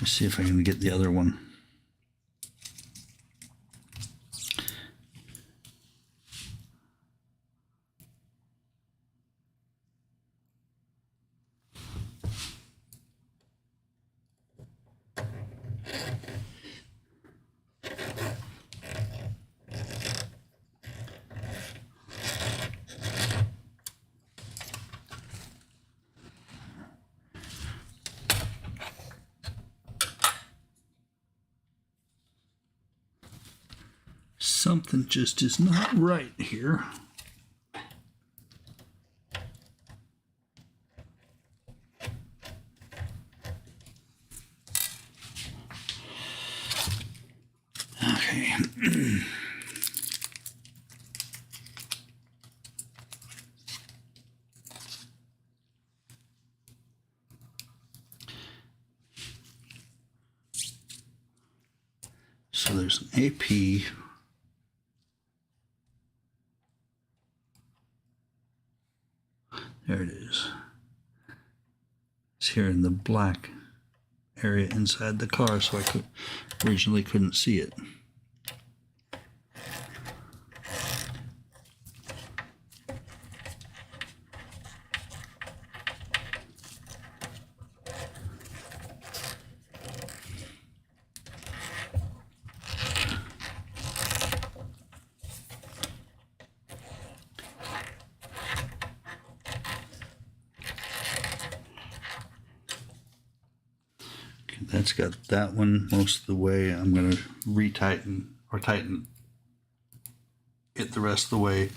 [SPEAKER 3] Let's see if I can get the other one. Something just is not right here. Okay. So there's an AP. There it is. It's here in the black area inside the car, so I originally couldn't see it. That's got that one most of the way. I'm going to retighten or tighten it the rest of the way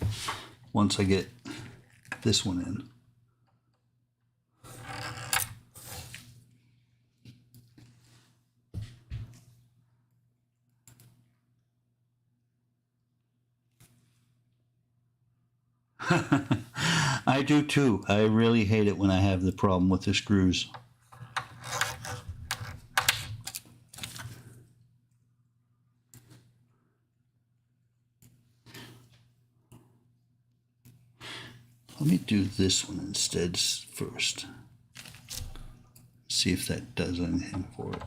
[SPEAKER 3] once I get this one in. I do too. I really hate it when I have the problem with the screws. Let me do this one instead first. See if that does anything for it.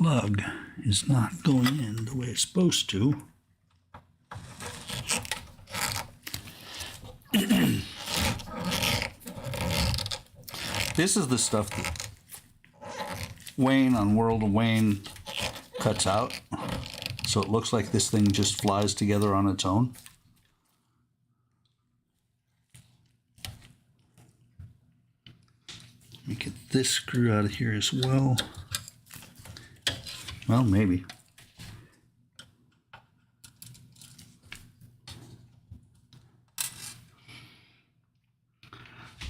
[SPEAKER 3] plug is not going in the way it's supposed to. This is the stuff that Wayne on World of Wayne cuts out, so it looks like this thing just flies together on its own. Let me get this screw out of here as well. Well, maybe.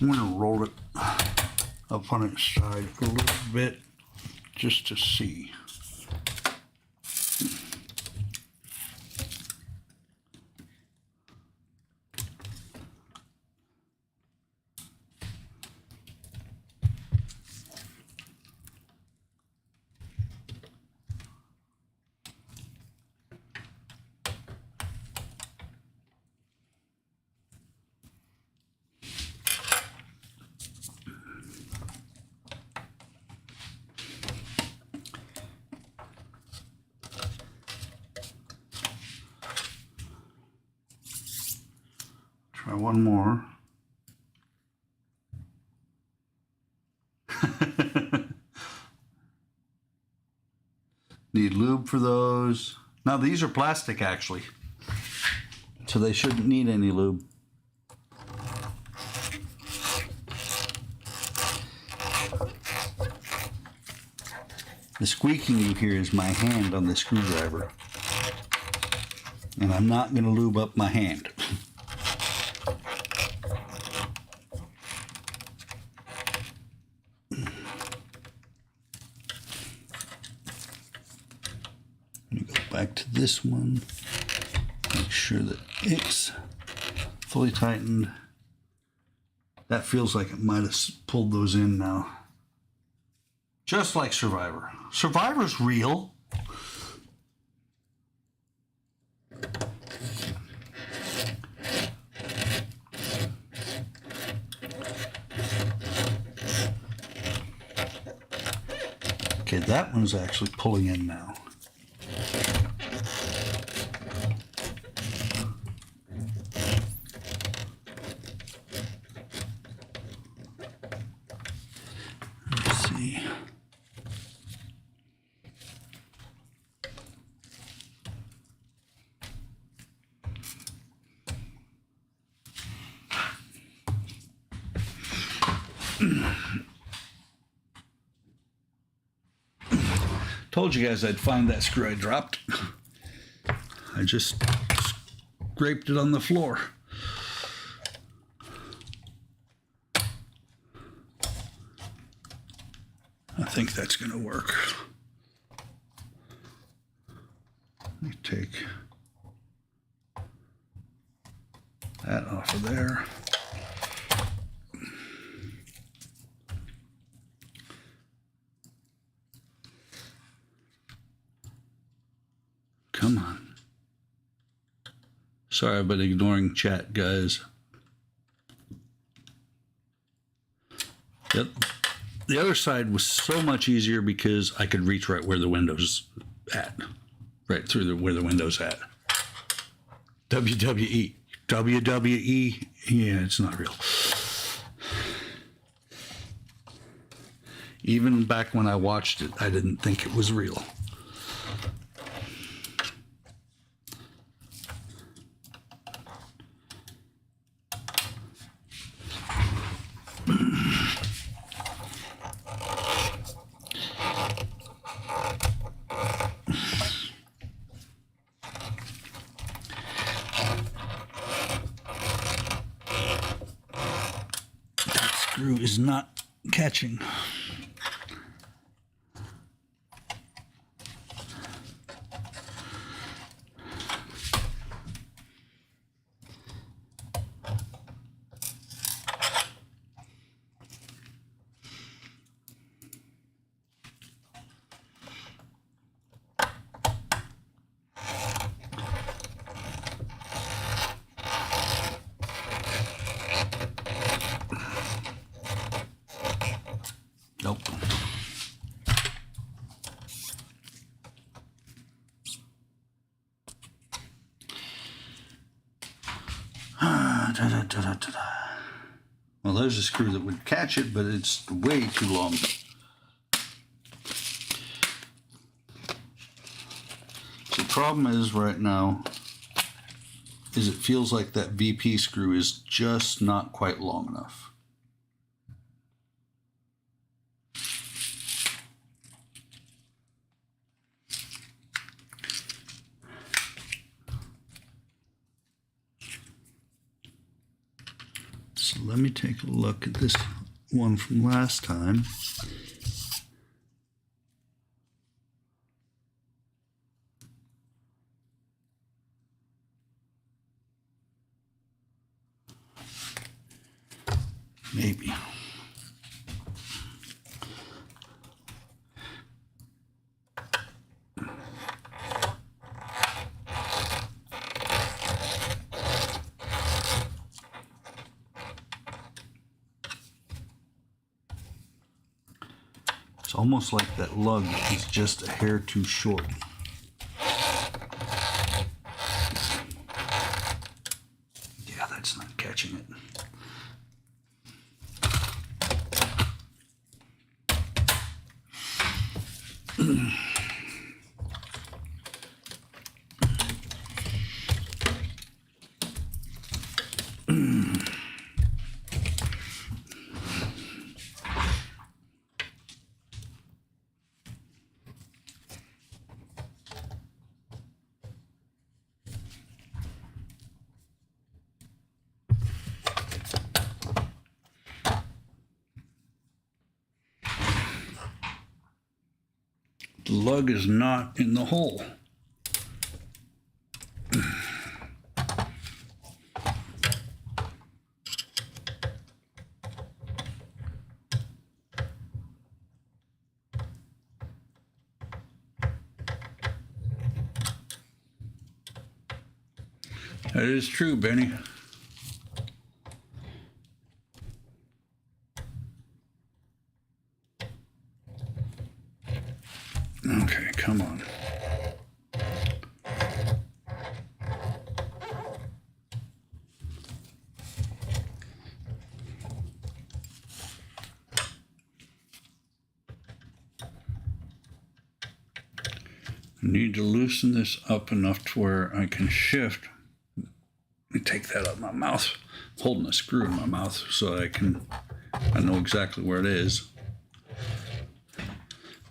[SPEAKER 3] I'm going to roll it up on its side a little bit just to see. Try one more. Need lube for those. Now these are plastic actually, so they shouldn't need any lube. The squeaking you hear is my hand on the screwdriver, and I'm not going to lube up my hand. Back to this one, make sure that it's fully tightened. That feels like it might have pulled those in now. Just like Survivor. Survivor's real. Okay, that one's actually pulling in now. Told you guys I'd find that screw I dropped. I just scraped it on the floor. I think that's going to work. Let me take that off of there. Come on. Sorry, I've been ignoring chat, guys. Yep. The other side was so much easier because I could reach right where the window's at. Right through where the window's at. WWE. WWE. Yeah, it's not real. Even back when I watched it, I didn't think it was real. Screw is not catching. Well, there's a screw that would catch it, but it's way too long. So the problem is right now is it feels like that VP screw is just not quite long enough. So let me take a look at this one from last time. Maybe. It's almost like that lug is just a hair too short. Yeah, that's not catching it. The lug is not in the hole. That is true, Benny. Okay, come on. I need to loosen this up enough to where I can shift. Let me take that out of my mouth. I'm holding a screw in my mouth so I know exactly where it is.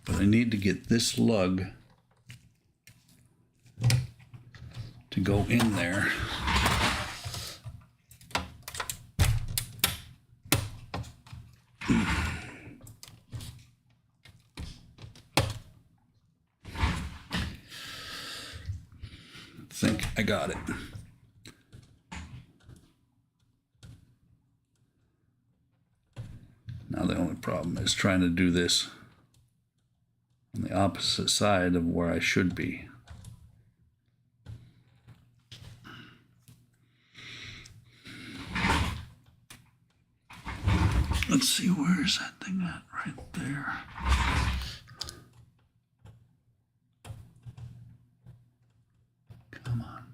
[SPEAKER 3] But I need to get this lug to go in there. I think I got it. Now the only problem is trying to do this on the opposite side of where I should be. Let's see, where is that thing at? Right there. Come on.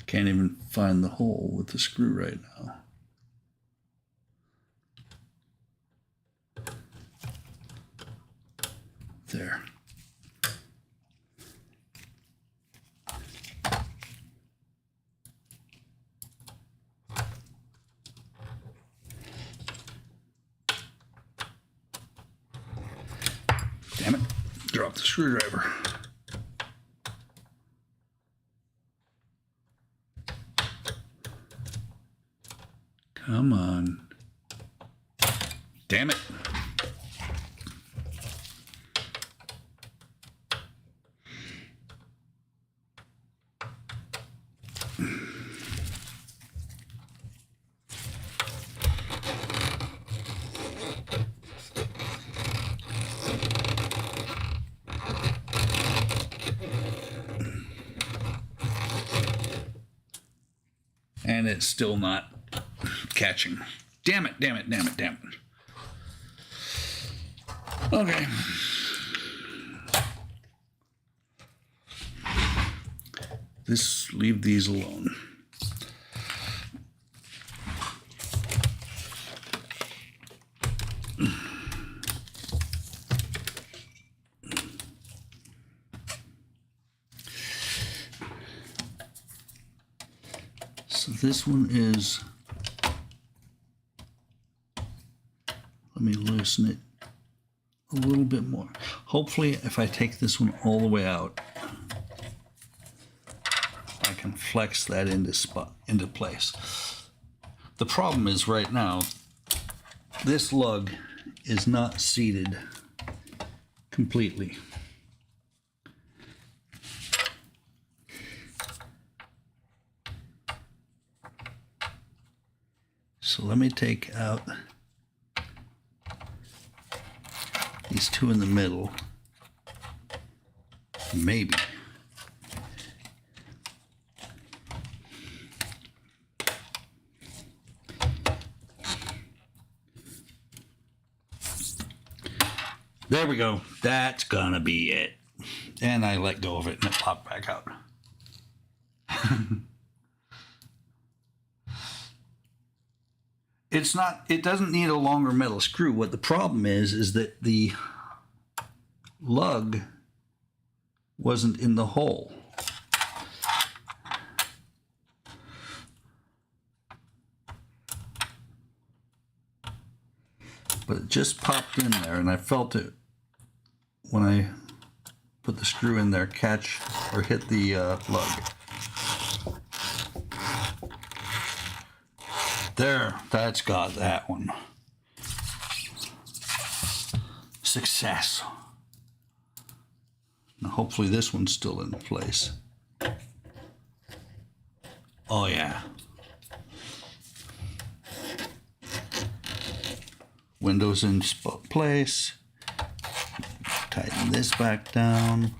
[SPEAKER 3] Can't even find the hole with the screw right now. There. Damn it. Drop the screwdriver. Come on. Damn it. And it's still not catching. Damn it, damn it, damn it, damn it. Okay. leave these alone. So this one is, let me loosen it a little bit more. Hopefully, if I take this one all the way out, I can flex that into place. The problem is right now, this lug is not seated completely. So let me take out these two in the middle. Maybe. There we go. That's gonna be it. And I let go of it and it popped back out. It doesn't need a longer metal screw. What the problem is that the lug wasn't in the hole. But it just popped in there, and I felt it when I put the screw in there catch or hit the lug. There, that's got that one. Success. Now hopefully this one's still in place. Oh yeah. Windows in place. Tighten this back down.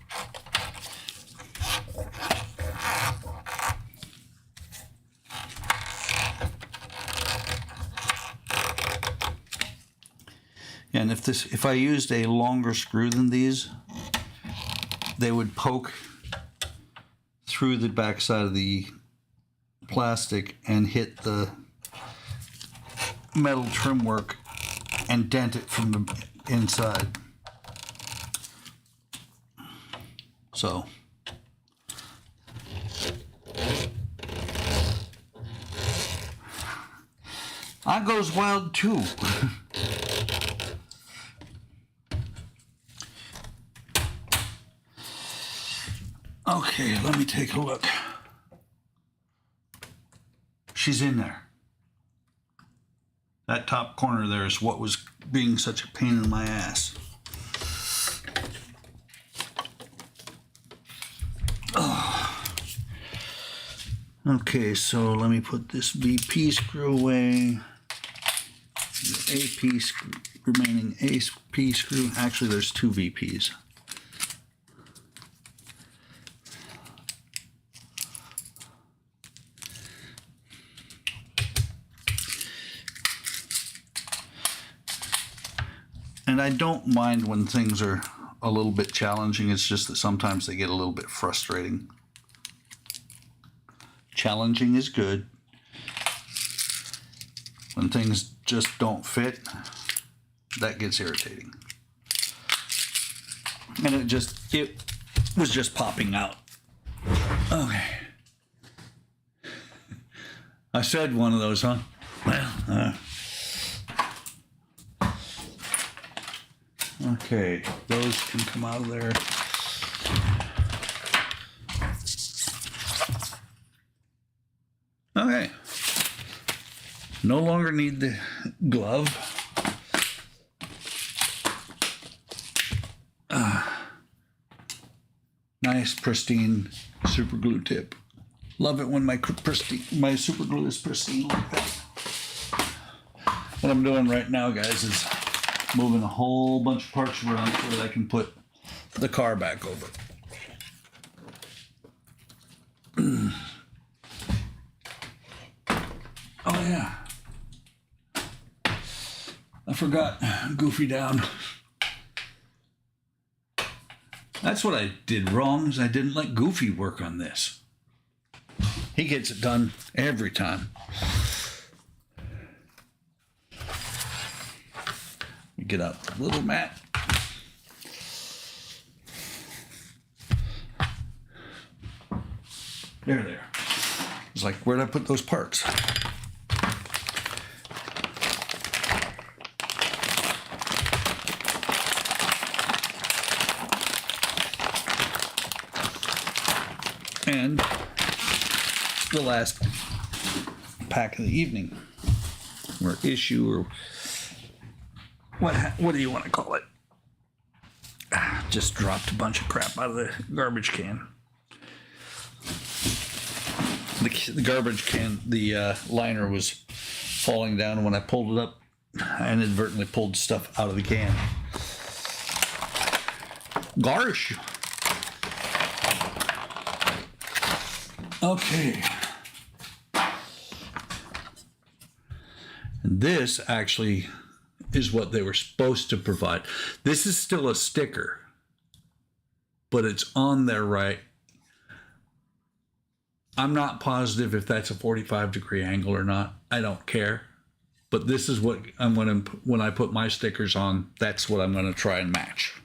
[SPEAKER 3] And if I used a longer screw than these, they would poke through the backside of the plastic and hit the metal trim work and dent it from the inside. So I goes wild too. Okay, let me take a look. She's in there. That top corner there is what was being such a pain in my ass. Oh. Okay, so let me put this VP screw away. The AP screw, remaining AP screw. Actually, there's two VPs. And I don't mind when things are a little bit challenging. It's just that sometimes they get a little bit frustrating. Challenging is good. When things just don't fit, that gets irritating. And it was just popping out. Okay. I said one of those, huh? Well, okay, those can come out of there. Okay. No longer need the glove. Nice, pristine super glue tip. Love it when my super glue is pristine like that. What I'm doing right now, guys, is moving a whole bunch of parts around so that I can put the car back over. Oh yeah. I forgot Goofy down. That's what I did wrong, is I didn't let Goofy work on this. He gets it done every time. We get out the little mat. There. It's like, where'd I put those parts? And the last pack of the evening, or issue, or what do you want to call it? Just dropped a bunch of crap out of the garbage can. The garbage can, the liner was falling down, and when I pulled it up, I inadvertently pulled stuff out of the can. Gosh. Okay. And this actually is what they were supposed to provide. This is still a sticker, but it's on there right. I'm not positive if that's a 45-degree angle or not. I don't care. But this is what I'm going to, when I put my stickers on, that's what I'm going to try and match.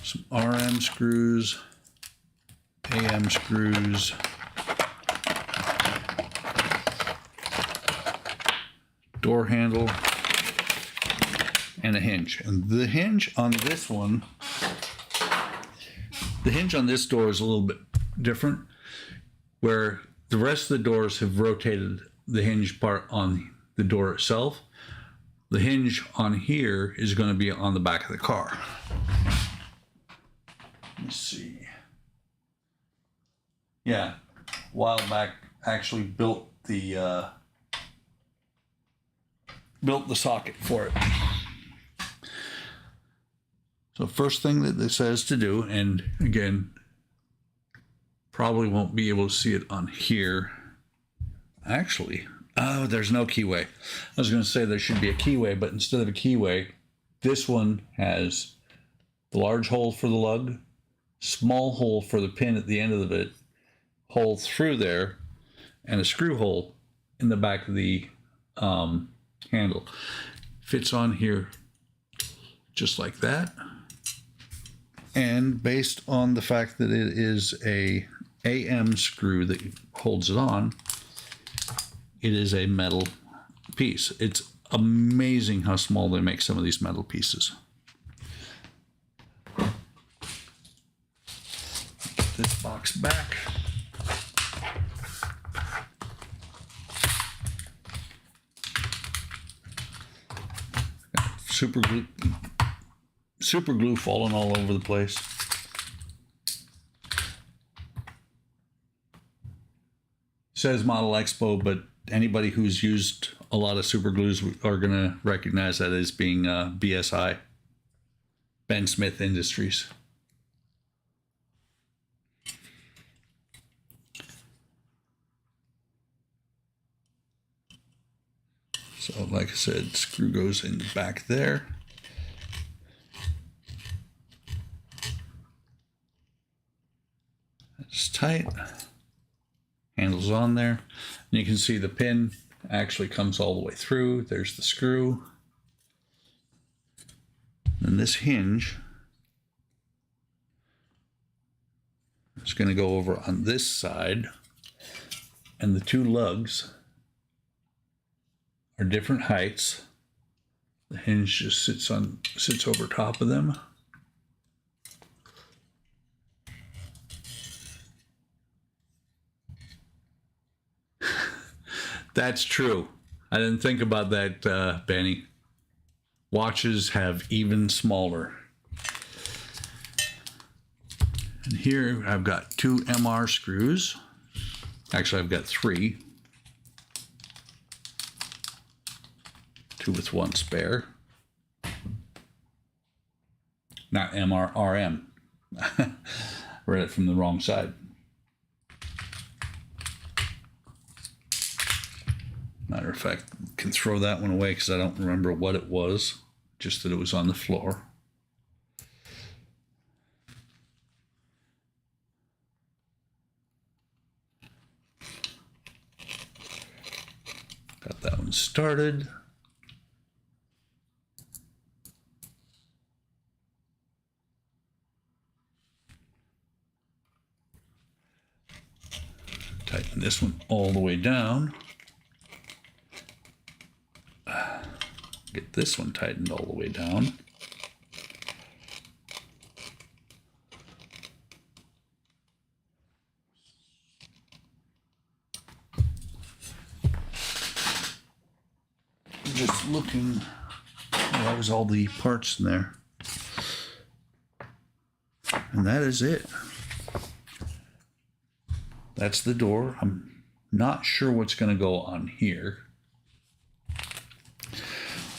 [SPEAKER 3] Some RM screws, AM screws, door handle, and a hinge. And the hinge on this one, the hinge on this door is a little bit different, where the rest of the doors have rotated the hinge part on the door itself. The hinge on here is going to be on the back of the car. Let's see. Yeah, a while back actually built the socket for it. So first thing that it says to do, and again, probably won't be able to see it on here. Actually, oh, there's no keyway. I was going to say there should be a keyway, but instead of a keyway, this one has the large hole for the lug, small hole for the pin at the end of it, hole through there, and a screw hole in the back of the handle. Fits on here just like that. And based on the fact that it is a AM screw that holds it on, it is a metal piece. It's amazing how small they make some of these metal pieces. Put this box back. Super glue falling all over the place. Says Model Expo, but anybody who's used a lot of super glues are going to recognize that as being BSI, Ben Smith Industries. So like I said, screw goes in the back there. It's tight. Handle's on there. And you can see the pin actually comes all the way through. There's the screw. And this hinge is going to go over on this side. And the two lugs are different heights. The hinge just sits over top of them. That's true. I didn't think about that, Benny. Watches have even smaller. And here I've got two MR screws. Actually, I've got three. Two with one spare. Not MR, RM. Read it from the wrong side. Matter of fact, can throw that one away because I don't remember what it was, just that it was on the floor. one started. Tighten this one all the way down. Get this one tightened all the way down. Just looking, well, that was all the parts in there. And that is it. That's the door. I'm not sure what's going to go on here.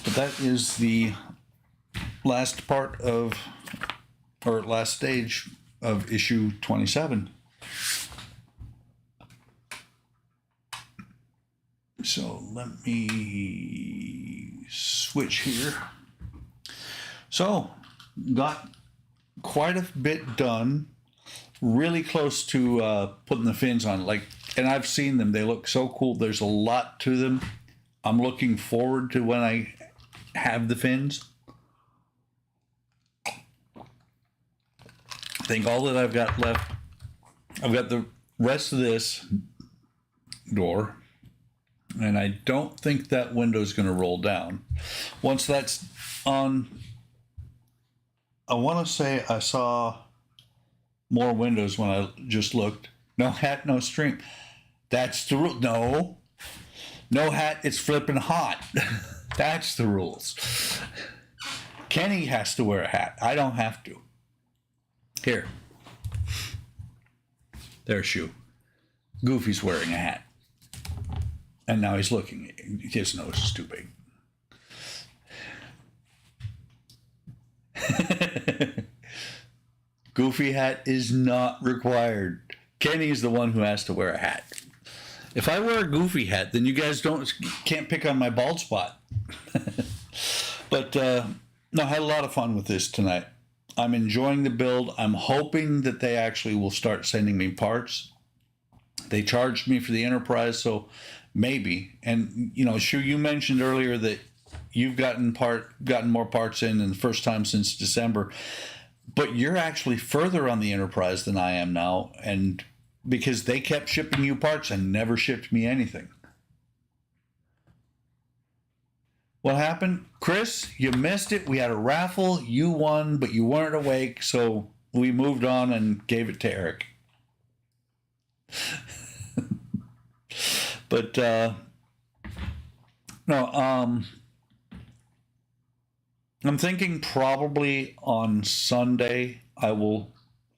[SPEAKER 3] But that is the last part of, or last stage of issue 27. So let me switch here. So got quite a bit done. Really close to putting the fins on. Like, and I've seen them. They look so cool. There's a lot to them. I'm looking forward to when I have the fins. I think all that I've got left, I've got the rest of this door, and I don't think that window's going to roll down. Once that's on, I want to say I saw more windows when I just looked. No hat, no string. That's the rule. No hat, it's flipping hot. That's the rules. Kenny has to wear a hat. I don't have to. Here. There's Shoe. Goofy's wearing a hat. And now he's looking. His nose is too big. Goofy hat is not required. Kenny's the one who has to wear a hat. If I wear a Goofy hat, then you guys can't pick on my bald spot. But no, I had a lot of fun with this tonight. I'm enjoying the build. I'm hoping that they actually will start sending me parts. They charged me for the Enterprise, so maybe. And you know, Shu, you mentioned earlier that you've gotten more parts in the first time since December. But you're actually further on the Enterprise than I am now, and because they kept shipping you parts and never shipped me anything. What happened? Chris, you missed it. We had a raffle. You won, but you weren't awake, so we moved on and gave it to Eric. But no, I'm thinking probably on Sunday, I will,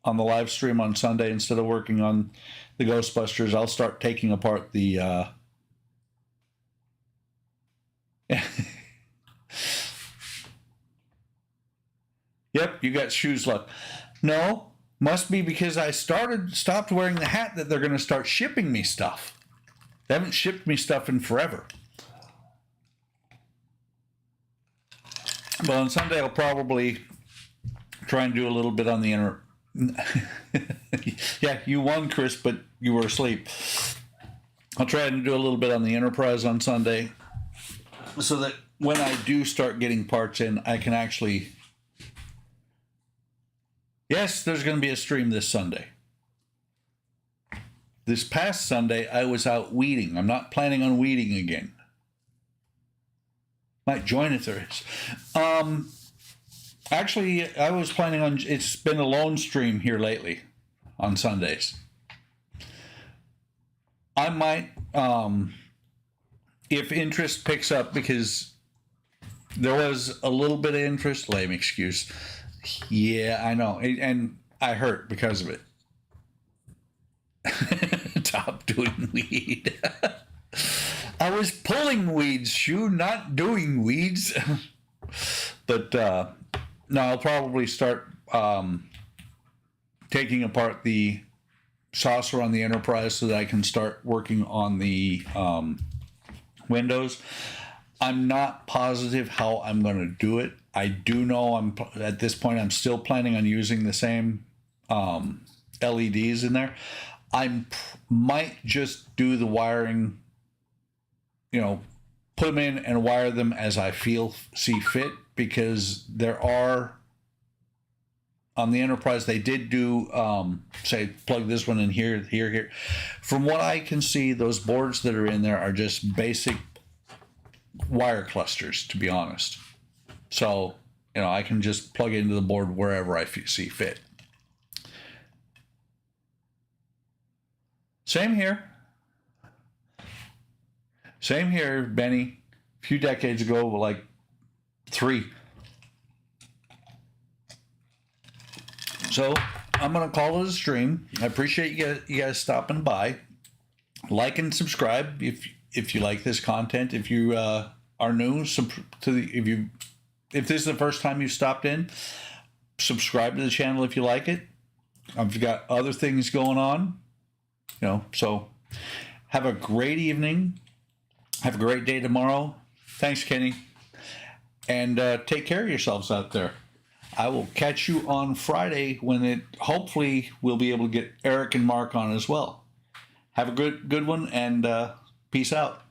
[SPEAKER 3] on the live stream on Sunday, instead of working on the Ghostbusters, I'll start taking apart the Yep, you got shoes luck. No, must be because I stopped wearing the hat that they're going to start shipping me stuff. They haven't shipped me stuff in forever. But on Sunday, I'll probably try and do a little bit on the inner. Yeah, you won, Chris, but you were asleep. I'll try and do a little bit on the Enterprise on Sunday so that when I do start getting parts in, I can actually. Yes, there's going to be a stream this Sunday. This past Sunday, I was out weeding. I'm not planning on weeding again. Might join if there is. Actually, I was planning on. It's been a lone stream here lately on Sundays. I might, if interest picks up, because there was a little bit of interest. Lame excuse. Yeah, I know, and I hurt because of it. Stop doing weed. I was pulling weeds, Shu, not doing weeds. But no, I'll probably start taking apart the saucer on the Enterprise so that I can start working on the windows. I'm not positive how I'm going to do it. I do know at this point I'm still planning on using the same LEDs in there. I might just do the wiring, put them in and wire them as I see fit, because there are, on the Enterprise, they did do, say, plug this one in here, here, here. From what I can see, those boards that are in there are just basic wire clusters, to be honest. So, I can just plug it into the board wherever I see fit. Same here. Same here, Benny. A few decades ago, like 3. So I'm going to call it a stream. I appreciate you guys stopping by. Like and subscribe if you like this content. If you are new if this is the first time you stopped in, subscribe to the channel if you like it. I've got other things going on, so have a great evening. Have a great day tomorrow. Thanks, Kenny. And take care of yourselves out there. I will catch you on Friday when hopefully we'll be able to get Eric and Mark on as well. Have a good one, and peace out.